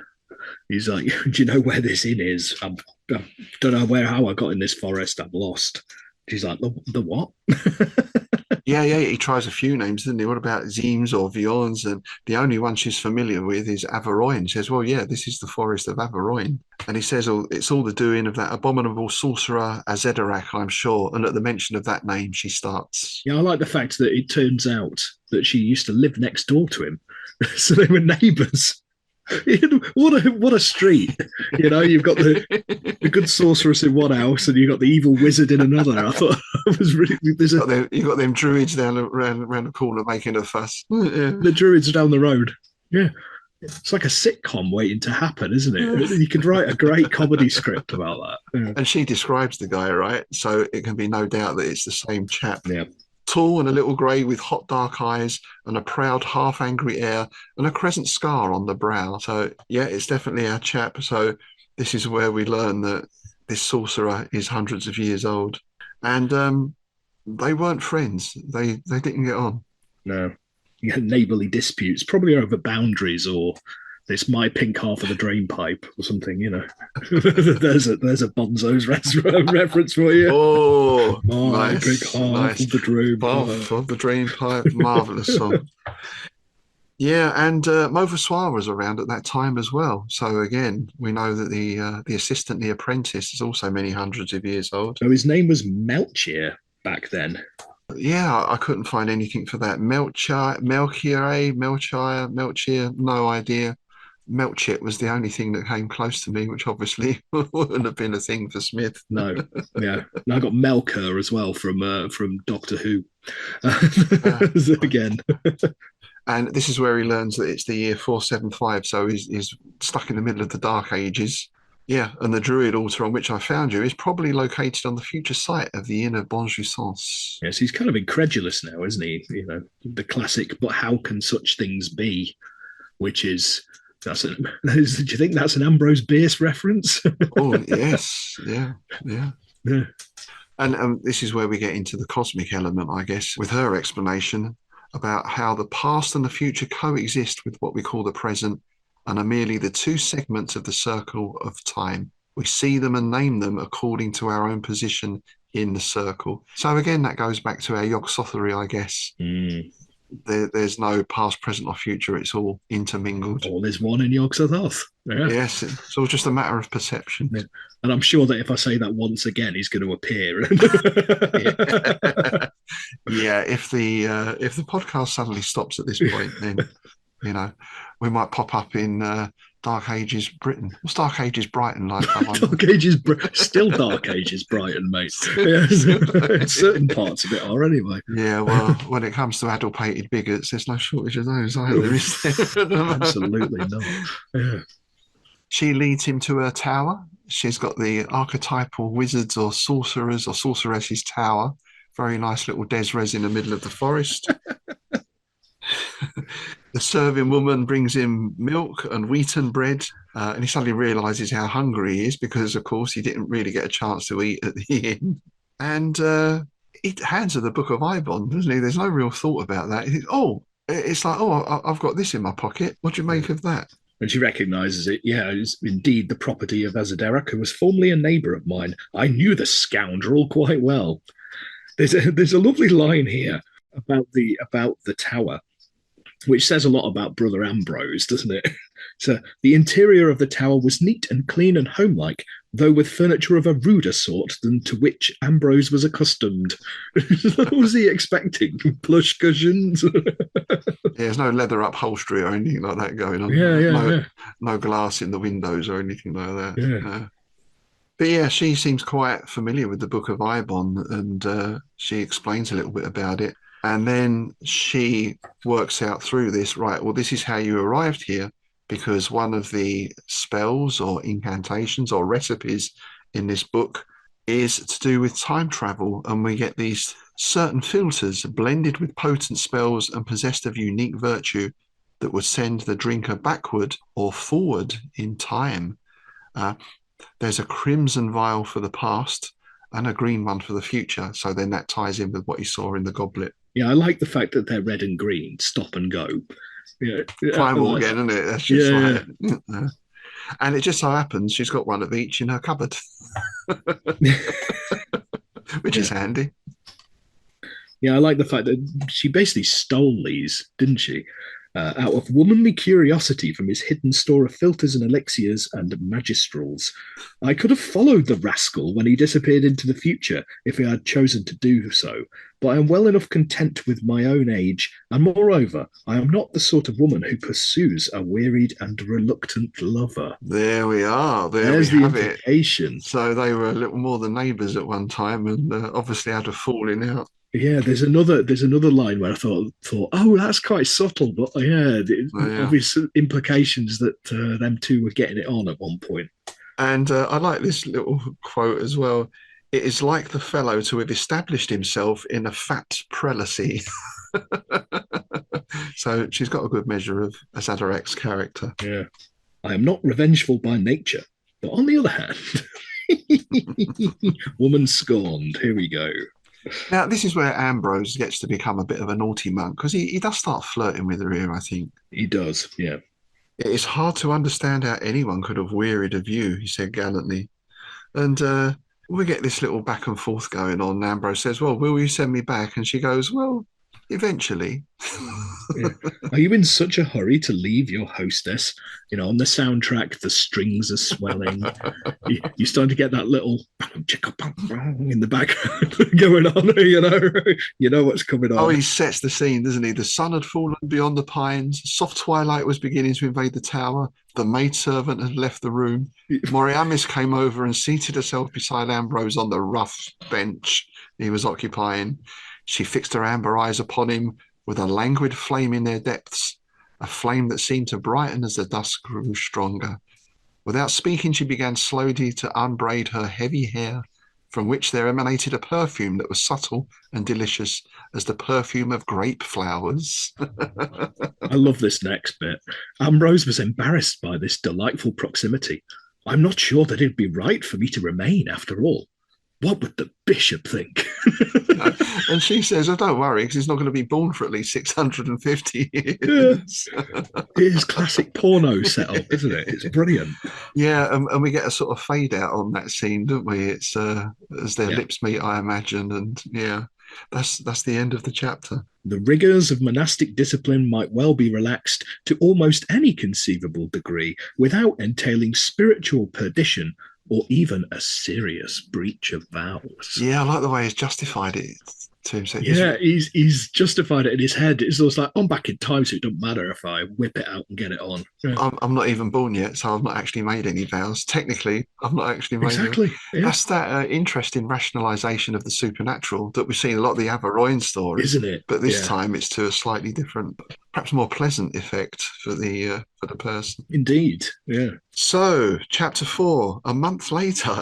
He's like, "Do you know where this inn is? I don't know how I got in this forest. I'm lost. She's like, the what? Yeah, he tries a few names, doesn't he? What about Zims or Vions? And the only one she's familiar with is Averoigne. She says, well, yeah, this is the forest of Averoigne. And he says, oh, it's all the doing of that abominable sorcerer Azédarac, I'm sure. And at the mention of that name, she starts. Yeah, I like the fact that it turns out that she used to live next door to him. So they were neighbours. What a street. You've got the good sorceress in one house and you've got the evil wizard in another. I thought it was really... You've got them druids around the corner making a fuss. Yeah. The druids down the road. Yeah. It's like a sitcom waiting to happen, isn't it? You could write a great comedy script about that. Yeah. And she describes the guy, right? So it can be no doubt that it's the same chap. Yeah. Tall and a little grey with hot dark eyes and a proud half-angry air and a crescent scar on the brow. So, yeah, it's definitely our chap. So this is where we learn that this sorcerer is hundreds of years old. And they weren't friends. They didn't get on. No. You had neighbourly disputes, probably over boundaries or it's my pink half of the drain pipe or something, There's a Bonzo's reference for you. Oh, my nice, pink half of the drain pipe. Half of the drain pipe. Marvellous song. Yeah, and Mauvasoir was around at that time as well. So again, we know that the assistant, the apprentice, is also many hundreds of years old. So his name was Melchior back then. Yeah, I couldn't find anything for that. Melchior, no idea. Melchit was the only thing that came close to me, which obviously wouldn't have been a thing for Smith. No, yeah. And I got Melker as well from Doctor Who. Again. And this is where he learns that it's the year 475, so he's stuck in the middle of the Dark Ages. Yeah, and the Druid altar on which I found you is probably located on the future site of the Inn of Jouissance. Yes, he's kind of incredulous now, isn't he? The classic, but how can such things be? Which is... do you think that's an Ambrose Bierce reference? Oh, yes. Yeah. And this is where we get into the cosmic element, I guess, with her explanation about how the past and the future coexist with what we call the present and are merely the two segments of the circle of time. We see them and name them according to our own position in the circle. So again, that goes back to our Yog-Sothory, I guess. Mm. There's no past, present, or future. It's all intermingled. All is one in Yog-Sothoth. Yeah. Yes, it's all just a matter of perception. Yeah. And I'm sure that if I say that once again, he's going to appear. Yeah, if the podcast suddenly stops at this point, then we might pop up in Dark Ages Britain. What's Dark Ages Brighton like? Dark Ages, still Dark Ages Brighton, mate. Yeah, certain parts of it are anyway. Yeah, well, when it comes to adulpated bigots, there's no shortage of those either, is there? Absolutely not. Yeah. She leads him to her tower. She's got the archetypal wizards or sorcerers or sorceresses tower. Very nice little Desres in the middle of the forest. The serving woman brings him milk and wheaten bread, and he suddenly realises how hungry he is because, of course, he didn't really get a chance to eat at the inn. And he hands her the Book of Ibon, doesn't he? There's no real thought about that. It's like, I've got this in my pocket. What do you make of that? And she recognises it. Yeah, it's indeed the property of Azédarac, who was formerly a neighbour of mine. I knew the scoundrel quite well. There's a lovely line here about the tower, which says a lot about Brother Ambrose, doesn't it? So the interior of the tower was neat and clean and homelike, though with furniture of a ruder sort than to which Ambrose was accustomed. What was he expecting? Plush cushions? There's no leather upholstery or anything like that going on. Yeah. No glass in the windows or anything like that. Yeah. But yeah, she seems quite familiar with the Book of Ibon, and she explains a little bit about it. And then she works out through this, right, well, this is how you arrived here, because one of the spells or incantations or recipes in this book is to do with time travel. And we get these certain filters blended with potent spells and possessed of unique virtue that would send the drinker backward or forward in time. There's a crimson vial for the past and a green one for the future. So then that ties in with what you saw in the goblet. Yeah, I like the fact that they're red and green, stop and go. Yeah, primal again, isn't it? That's just and it just so happens she's got one of each in her cupboard. which is handy. Yeah, I like the fact that she basically stole these, didn't she? Out of womanly curiosity from his hidden store of filters and elixirs and magistrals. I could have followed the rascal when he disappeared into the future if he had chosen to do so, but I am well enough content with my own age, and moreover, I am not the sort of woman who pursues a wearied and reluctant lover. There we are. There's we the have it. implication. So they were a little more than neighbours at one time, and obviously had a falling out. Yeah, there's another line where I thought, oh, that's quite subtle, but obvious implications that them two were getting it on at one point. And I like this little quote as well. It is like the fellow to have established himself in a fat prelacy. So she's got a good measure of Azédarac's character. Yeah. I am not revengeful by nature, but on the other hand, woman scorned. Here we go. Now, this is where Ambrose gets to become a bit of a naughty monk, because he does start flirting with her here, I think. He does, yeah. It is hard to understand how anyone could have wearied of you, he said gallantly. And we get this little back and forth going on. Ambrose says, well, will you send me back? And she goes, well, eventually. Yeah. Are you in such a hurry to leave your hostess? On the soundtrack, the strings are swelling. You're starting to get that little in the background going on. You know what's coming on. Oh, he sets the scene, doesn't he? The sun had fallen beyond the pines. Soft twilight was beginning to invade the tower. The maidservant had left the room. Moriamis came over and seated herself beside Ambrose on the rough bench he was occupying. She fixed her amber eyes upon him with a languid flame in their depths, a flame that seemed to brighten as the dusk grew stronger. Without speaking, she began slowly to unbraid her heavy hair, from which there emanated a perfume that was subtle and delicious as the perfume of grape flowers. I love this next bit. Ambrose was embarrassed by this delightful proximity. I'm not sure that it'd be right for me to remain after all. What would the bishop think? And she says, oh, don't worry, because he's not going to be born for at least 650 years. Yeah. It is classic porno setup, isn't it? It's brilliant. Yeah, and we get a sort of fade out on that scene, don't we? It's as their lips meet, I imagine. And yeah, that's the end of the chapter. The rigours of monastic discipline might well be relaxed to almost any conceivable degree without entailing spiritual perdition or even a serious breach of vows. Yeah, I like the way he's justified it to himself. Yeah, he's justified it in his head. It's almost like, I'm back in time, so it doesn't matter if I whip it out and get it on. Yeah. I'm not even born yet, so I've not actually made any vows. Technically, I've not actually made Exactly. Yeah. That's that interesting rationalisation of the supernatural that we've seen a lot of the Averoigne stories. Isn't it? But this time it's to a slightly different, perhaps more pleasant effect for the person. Indeed, yeah. So, chapter 4, a month later.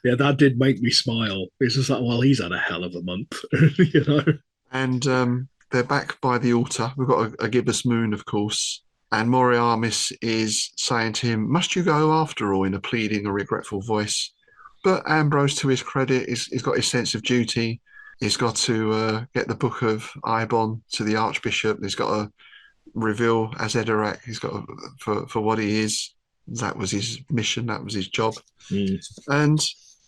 Yeah, that did make me smile. It's just like, well, he's had a hell of a month, And they're back by the altar. We've got a gibbous moon, of course. And Moriamis is saying to him, must you go after all, in a pleading or regretful voice? But Ambrose, to his credit, he's got his sense of duty. He's got to get the book of Ibon to the archbishop. He's got to reveal Azédarac. He's got to, for what he is. That was his mission. That was his job. And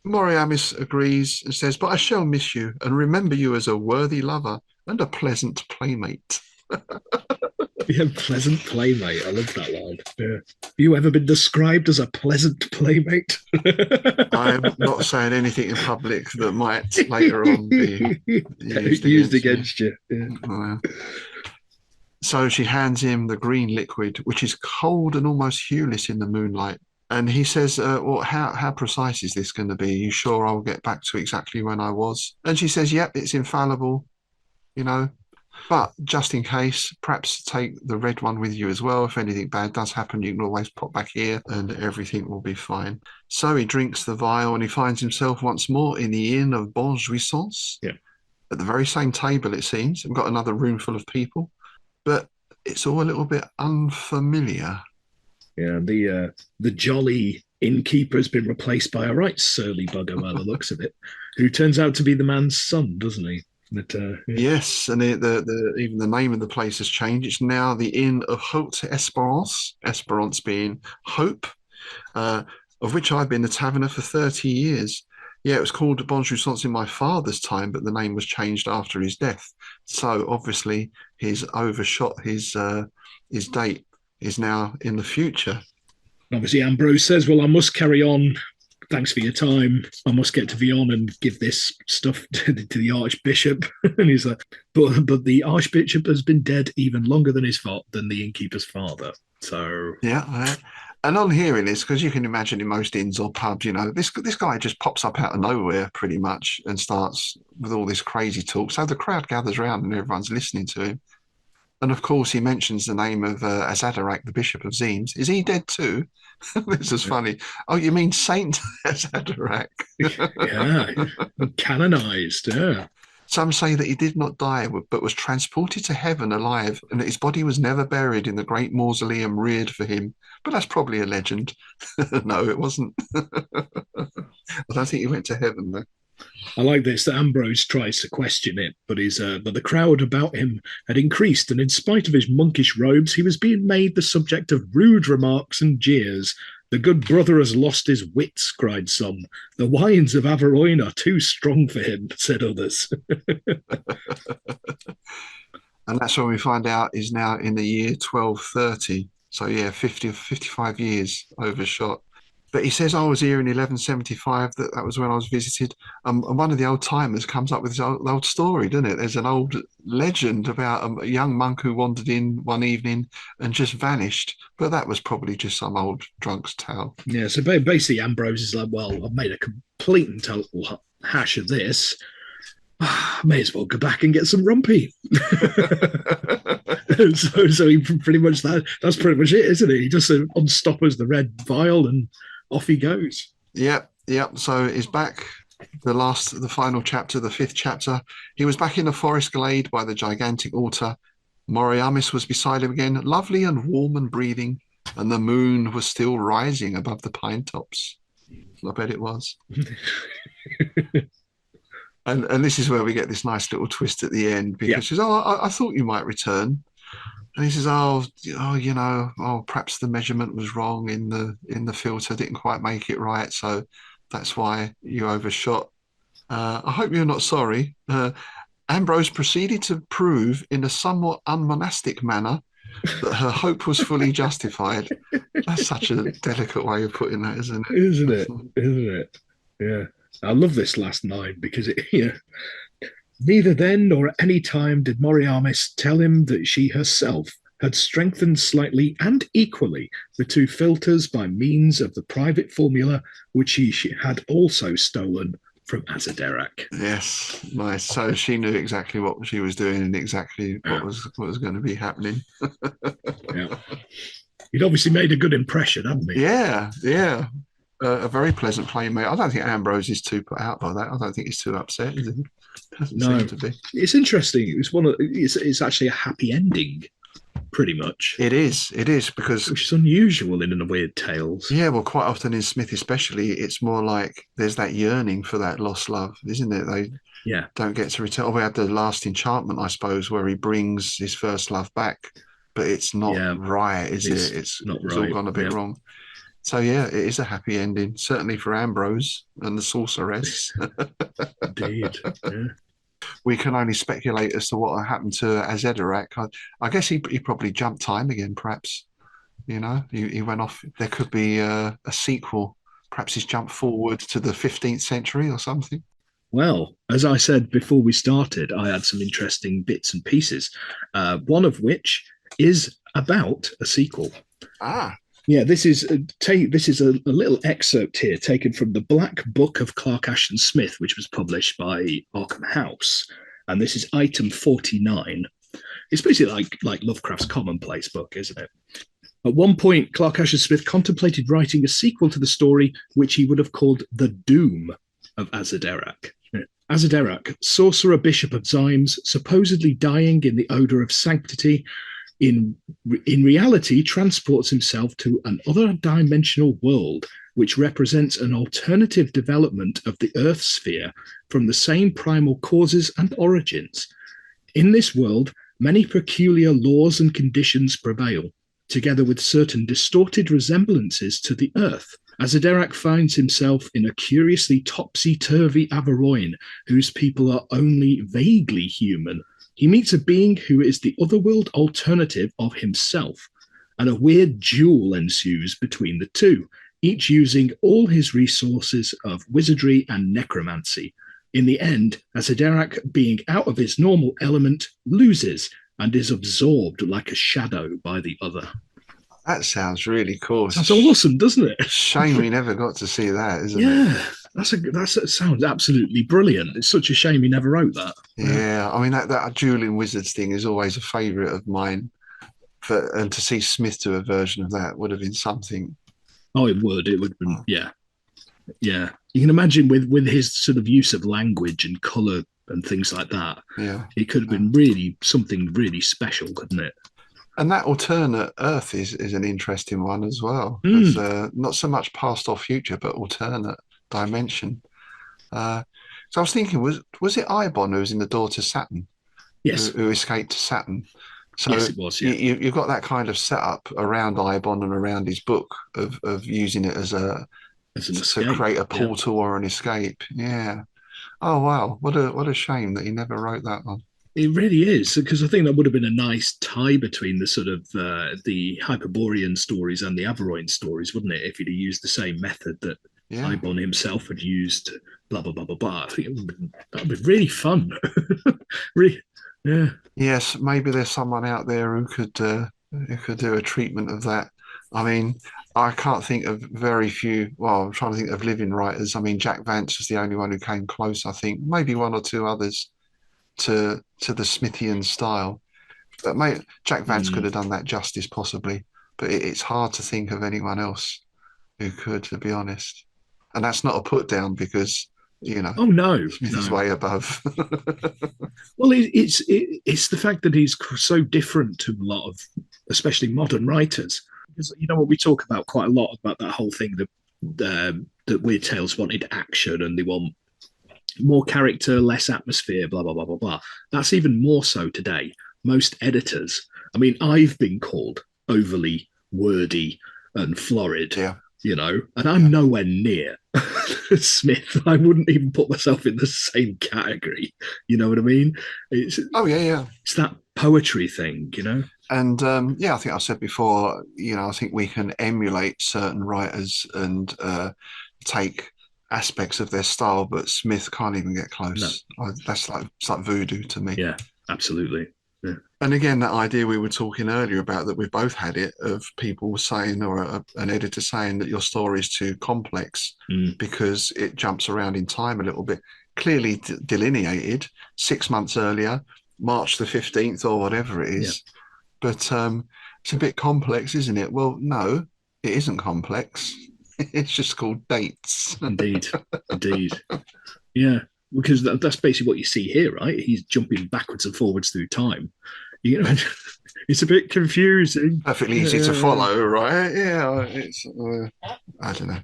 Moriamis agrees and says, but I shall miss you and remember you as a worthy lover and a pleasant playmate. Yeah, pleasant playmate. I love that line. Yeah. Have you ever been described as a pleasant playmate? I'm not saying anything in public that might later on be used against you. Yeah. So she hands him the green liquid, which is cold and almost hueless in the moonlight. And he says, well, how precise is this going to be? Are you sure I'll get back to exactly when I was? And she says, yep, it's infallible, But just in case, perhaps take the red one with you as well. If anything bad does happen, you can always pop back here and everything will be fine. So he drinks the vial and he finds himself once more in the inn of Bonne Jouissance. Yeah. At the very same table, it seems. We've got another room full of people. But it's all a little bit unfamiliar. Yeah, the jolly innkeeper has been replaced by a right surly bugger by the looks of it, who turns out to be the man's son, doesn't he? But, Yes, and even the name of the place has changed. It's now the Inn of Haute Espérance, Espérance being hope. of which I've been the taverner for 30 years. Yeah, it was called Bonne Jouissance in my father's time, but the name was changed after his death. So obviously he's overshot his date is now in the future. Obviously, Ambrose says, well, I must carry on. Thanks for your time. I must get to Vion and give this stuff to the Archbishop. And he's like, but the Archbishop has been dead even longer than the innkeeper's father. So yeah. And on hearing this, because you can imagine in most inns or pubs, this guy just pops up out of nowhere pretty much and starts with all this crazy talk. So the crowd gathers around and everyone's listening to him. And of course, he mentions the name of Azédarac, the Bishop of Zims. Is he dead too? This is funny. Oh, you mean Saint Azédarac? Yeah, canonized. Yeah. Some say that he did not die, but was transported to heaven alive, and that his body was never buried in the great mausoleum reared for him. But that's probably a legend. No, it wasn't. I don't think he went to heaven, though. I like this, that Ambrose tries to question it, but the crowd about him had increased, and in spite of his monkish robes, he was being made the subject of rude remarks and jeers. The good brother has lost his wits, cried some. The wines of Averoigne are too strong for him, said others. And that's when we find out he's now in the year 1230. So yeah, 55 years overshot. But he says, I was here in 1175, that was when I was visited. And one of the old timers comes up with this old story, doesn't it? There's an old legend about a young monk who wandered in one evening and just vanished. But that was probably just some old drunk's tale. Yeah, so basically Ambrose is like, well, I've made a complete and total hash of this. I may as well go back and get some rumpy. so he pretty much, that's pretty much it, isn't it? He just unstoppers the red vial and off he goes. Yep. So he's back. The final chapter, the 5th chapter. He was back in the forest glade by the gigantic altar. Moriamis was beside him again, lovely and warm and breathing, and the moon was still rising above the pine tops. I bet it was. And this is where we get this nice little twist at the end, because she says, I thought you might return. And he says, perhaps the measurement was wrong in the filter, didn't quite make it right, so that's why you overshot. I hope you're not sorry. Ambrose proceeded to prove in a somewhat unmonastic manner that her hope was fully justified. That's such a delicate way of putting that, isn't it? Isn't it? Yeah. I love this last line because neither then nor at any time did Moriamis tell him that she herself had strengthened slightly and equally the 2 filters by means of the private formula which she had also stolen from Azédarac. Yes, nice. So she knew exactly what she was doing and exactly what was going to be happening. Yeah. He'd obviously made a good impression, hadn't he? Yeah. A very pleasant playmate. I don't think Ambrose is too put out by that. I don't think he's too upset, is he? Doesn't seem to be. It's interesting. It's actually a happy ending, pretty much. It is because, which is unusual in weird tales. Yeah, well, quite often in Smith, especially, it's more like there's that yearning for that lost love, isn't it? They don't get to return. We had the last enchantment, I suppose, where he brings his first love back, but it's not right, is it? It's not right. It's all gone a bit wrong. So yeah, it is a happy ending, certainly for Ambrose and the sorceress. Indeed. Yeah. We can only speculate as to what happened to Azédarac. I guess he probably jumped time again, perhaps. He went off. There could be a sequel. Perhaps he's jumped forward to the 15th century or something. Well, as I said before we started, I had some interesting bits and pieces, one of which is about a sequel. Yeah, this is a little excerpt here taken from the Black Book of Clark Ashton Smith, which was published by Arkham House, and this is item 49. It's basically like Lovecraft's commonplace book, isn't it? At one point, Clark Ashton Smith contemplated writing a sequel to the story, which he would have called The Doom of Azédarac. Azédarac, sorcerer bishop of Zims, supposedly dying in the odour of sanctity, in reality transports himself to an other dimensional world which represents an alternative development of the Earth sphere from the same primal causes and origins. In this world, many peculiar laws and conditions prevail, together with certain distorted resemblances to the Earth, Azédarac finds himself in a curiously topsy-turvy Averoigne, whose people are only vaguely human. He meets a being who is the otherworld alternative of himself, and a weird duel ensues between the two, each using all his resources of wizardry and necromancy. In the end, Azédarac, being out of his normal element, loses and is absorbed like a shadow by the other. That sounds really cool. That's awesome, doesn't it? Shame we never got to see that, isn't it? Yeah, that sounds absolutely brilliant. It's such a shame he never wrote that. Yeah, I mean, that dueling wizards thing is always a favourite of mine. And to see Smith do a version of that would have been something. Oh, it would have been, yeah. Yeah. You can imagine with his sort of use of language and colour and things like that. Yeah. It could have been really something really special, couldn't it? And that alternate Earth is an interesting one as well. It's, not so much past or future, but alternate dimension. So I was thinking, was it Ibon who was in the door to Saturn? Yes. Who escaped to Saturn? So yes, it was. Yeah. You've got that kind of setup around Ibon and around his book of using it as to create a portal or an escape. Yeah. Oh wow, what a shame that he never wrote that one. It really is, because I think that would have been a nice tie between the sort of the Hyperborean stories and the Averoigne stories, wouldn't it? If he'd have used the same method that Ibon himself had used, blah blah blah blah blah. I think that would be really fun. Really, yeah. Yes, maybe there's someone out there who could do a treatment of that. I mean, I can't think of very few. Well, I'm trying to think of living writers. I mean, Jack Vance was the only one who came close. I think maybe one or two others to the Smithian style. But Jack Vance could have done that justice possibly. But it's hard to think of anyone else who could, to be honest. And that's not a put down because, you know, oh no, Smith is way above. Well, it's the fact that he's so different to a lot of, especially modern writers. Because you know what we talk about quite a lot about that whole thing that Weird Tales wanted action and they want more character, less atmosphere, blah blah blah blah blah. That's even more so today. Most editors, I mean, I've been called overly wordy and florid. Yeah. You know, and I'm nowhere near Smith. I wouldn't even put myself in the same category. You know what I mean? It's that poetry thing, you know. And I think I said before, you know, I think we can emulate certain writers and take aspects of their style, but Smith can't even get close. No. It's like voodoo to me. Yeah, absolutely. Yeah. And again, that idea we were talking earlier about that we've both had it of people saying, or an editor saying that your story is too complex because it jumps around in time a little bit. Clearly delineated 6 months earlier, March the 15th or whatever it is. Yeah. But it's a bit complex, isn't it? Well, no, it isn't complex. It's just called dates. Indeed. Yeah. Because that's basically what you see here, right? He's jumping backwards and forwards through time. You know, it's a bit confusing. Perfectly easy to follow, right? Yeah, it's I don't know.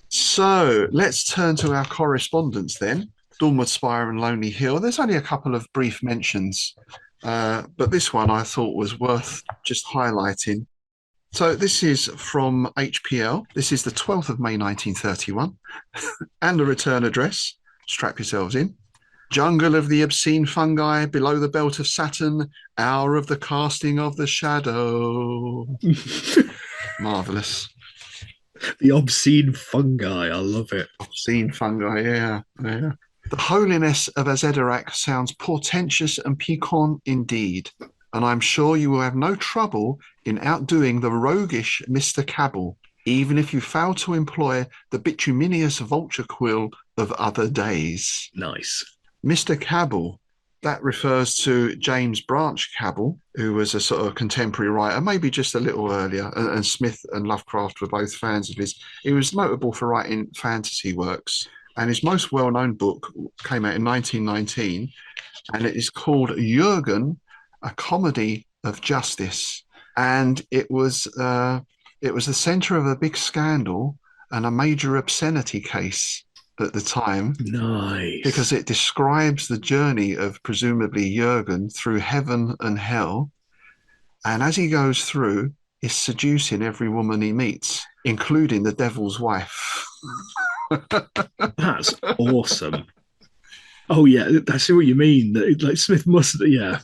So let's turn to our correspondence then. Dawnwood Spire and Lonely Hill. There's only a couple of brief mentions, but this one I thought was worth just highlighting. So this is from HPL. This is the 12th of May 1931, and the return address. Strap yourselves in. Jungle of the obscene fungi, below the belt of Saturn, hour of the casting of the shadow. Marvellous. The obscene fungi, I love it. Obscene fungi, yeah. The Holiness of Azédarac sounds portentous and piquant indeed, and I'm sure you will have no trouble in outdoing the roguish Mr. Cabell, even if you fail to employ the bituminious vulture quill of other days. Nice. Mr. Cabell, that refers to James Branch Cabell, who was a sort of contemporary writer, maybe just a little earlier, and Smith and Lovecraft were both fans of his. He was notable for writing fantasy works, and his most well-known book came out in 1919, and it is called Jürgen, A Comedy of Justice. And it was the centre of a big scandal and a major obscenity case at the time. Nice. Because it describes the journey of presumably Jürgen through heaven and hell. And as he goes through, is seducing every woman he meets, including the devil's wife. That's awesome. Oh yeah, I see what you mean. Like Smith must, yeah.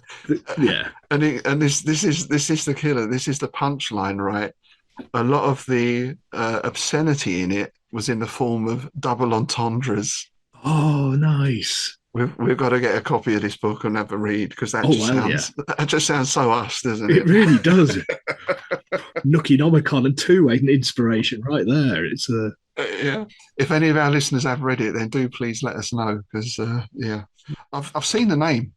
And this is the killer. This is the punchline, right? A lot of the obscenity in it was in the form of double entendres. Oh, nice. We've got to get a copy of this book and have a read, because that just sounds so us, doesn't it? It really does. Nookie-nomicon and two-way inspiration right there. It's a yeah. If any of our listeners have read it, then do please let us know, because I've seen the name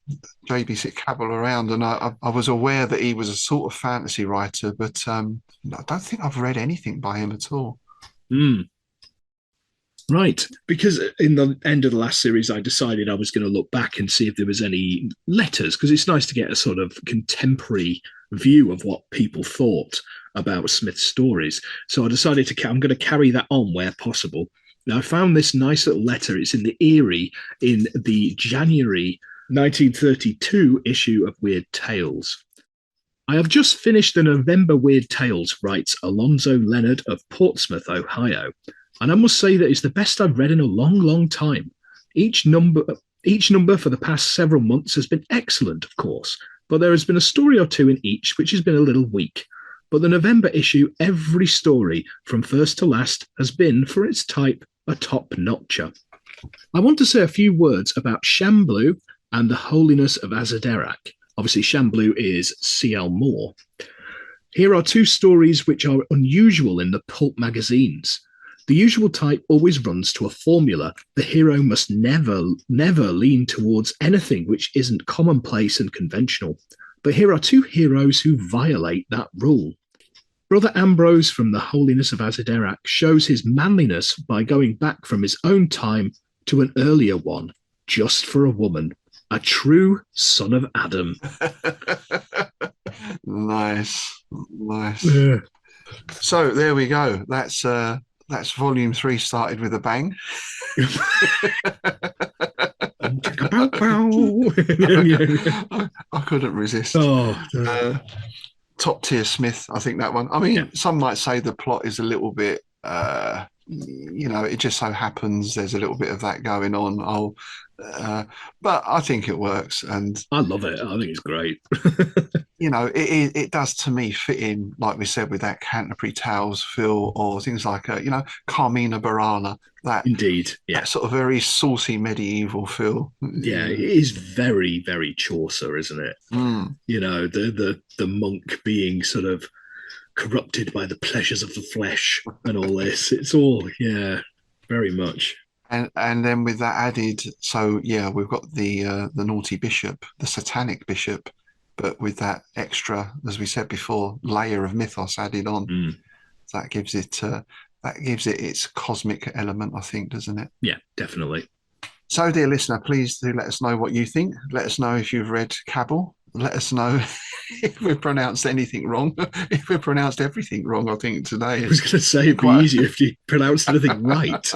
J.B. Cabell around, and I was aware that he was a sort of fantasy writer, but I don't think I've read anything by him at all. Right, because in the end of the last series, I decided I was going to look back and see if there was any letters, because it's nice to get a sort of contemporary view of what people thought about Smith's stories. So I decided I'm going to carry that on where possible. Now, I found this nice little letter. It's in the Erie in the January 1932 issue of Weird Tales. I have just finished the November Weird Tales, writes Alonzo Leonard of Portsmouth, Ohio. And I must say that it's the best I've read in a long, long time. Each number for the past several months has been excellent, of course, but there has been a story or two in each which has been a little weak. But the November issue, every story from first to last has been, for its type, a top-notcher. I want to say a few words about Shamblu and the Holiness of Azédarac. Obviously, Shamblu is C.L. Moore. Here are two stories which are unusual in the pulp magazines. The usual type always runs to a formula. The hero must never lean towards anything which isn't commonplace and conventional. But here are two heroes who violate that rule. Brother Ambrose from the Holiness of Azédarac shows his manliness by going back from his own time to an earlier one, just for a woman, a true son of Adam. Nice. Yeah. So there we go. That's volume 3 started with a bang. I couldn't resist. Top tier Smith, I think that one. I mean, some might say the plot is a little bit, it just so happens there's a little bit of that going on. But I think it works, and I love it. I think it's great. It does to me fit in, like we said, with that Canterbury Tales feel, or things like Carmina Burana. That indeed, that sort of very saucy medieval feel. Yeah, it is very, very Chaucer, isn't it? The monk being sort of corrupted by the pleasures of the flesh and all this. It's all, very much. And then with that added, so we've got the naughty bishop, the satanic bishop, but with that extra, as we said before, layer of mythos added on. That gives it its cosmic element, I think, doesn't it? Yeah, definitely. So, dear listener, please do let us know what you think. Let us know if you've read Cabell. Let us know if we've pronounced anything wrong. If we've pronounced everything wrong, I think today. I was going to say it'd be easier if you pronounced anything right.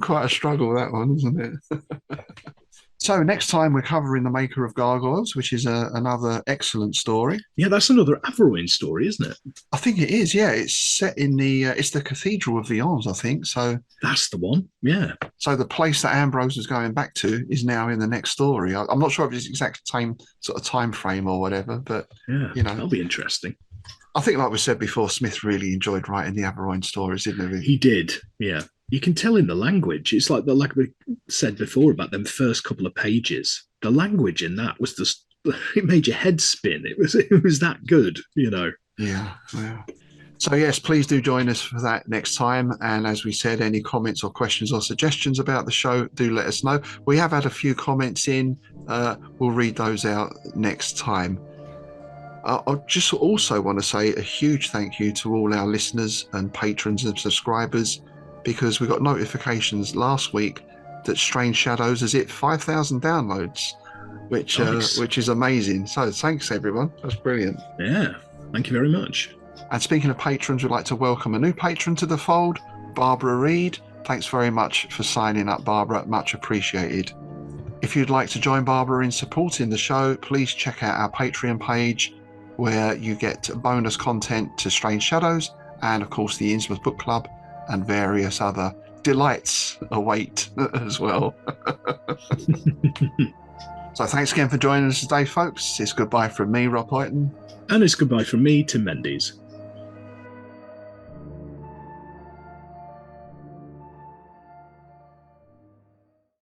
Quite a struggle, that one, isn't it? So next time we're covering The Maker of Gargoyles, which is another excellent story. Yeah, that's another Averoigne story, isn't it? I think it is, yeah. It's set in it's the Cathedral of Vians, I think. So that's the one, yeah. So the place that Ambrose is going back to is now in the next story. I'm not sure if it's the exact same sort of time frame or whatever, but that'll be interesting. I think, like we said before, Smith really enjoyed writing the Averoigne stories, didn't he? He did, yeah. You can tell in the language. It's like we said before about them first couple of pages. The language in that was just, it made your head spin. It was that good, Yeah. So yes, please do join us for that next time. And as we said, any comments or questions or suggestions about the show, do let us know. We have had a few comments in. We'll read those out next time. I just also want to say a huge thank you to all our listeners and patrons and subscribers, because we got notifications last week that Strange Shadows has hit 5,000 downloads, which is amazing. So thanks, everyone. That's brilliant. Yeah, thank you very much. And speaking of patrons, we'd like to welcome a new patron to the fold, Barbara Reed. Thanks very much for signing up, Barbara. Much appreciated. If you'd like to join Barbara in supporting the show, please check out our Patreon page. where you get bonus content to Strange Shadows, and of course the Innsmouth Book Club and various other delights await as well. So thanks again for joining us today, folks. It's goodbye from me, Rob Huyton. And it's goodbye from me, Tim Mendes.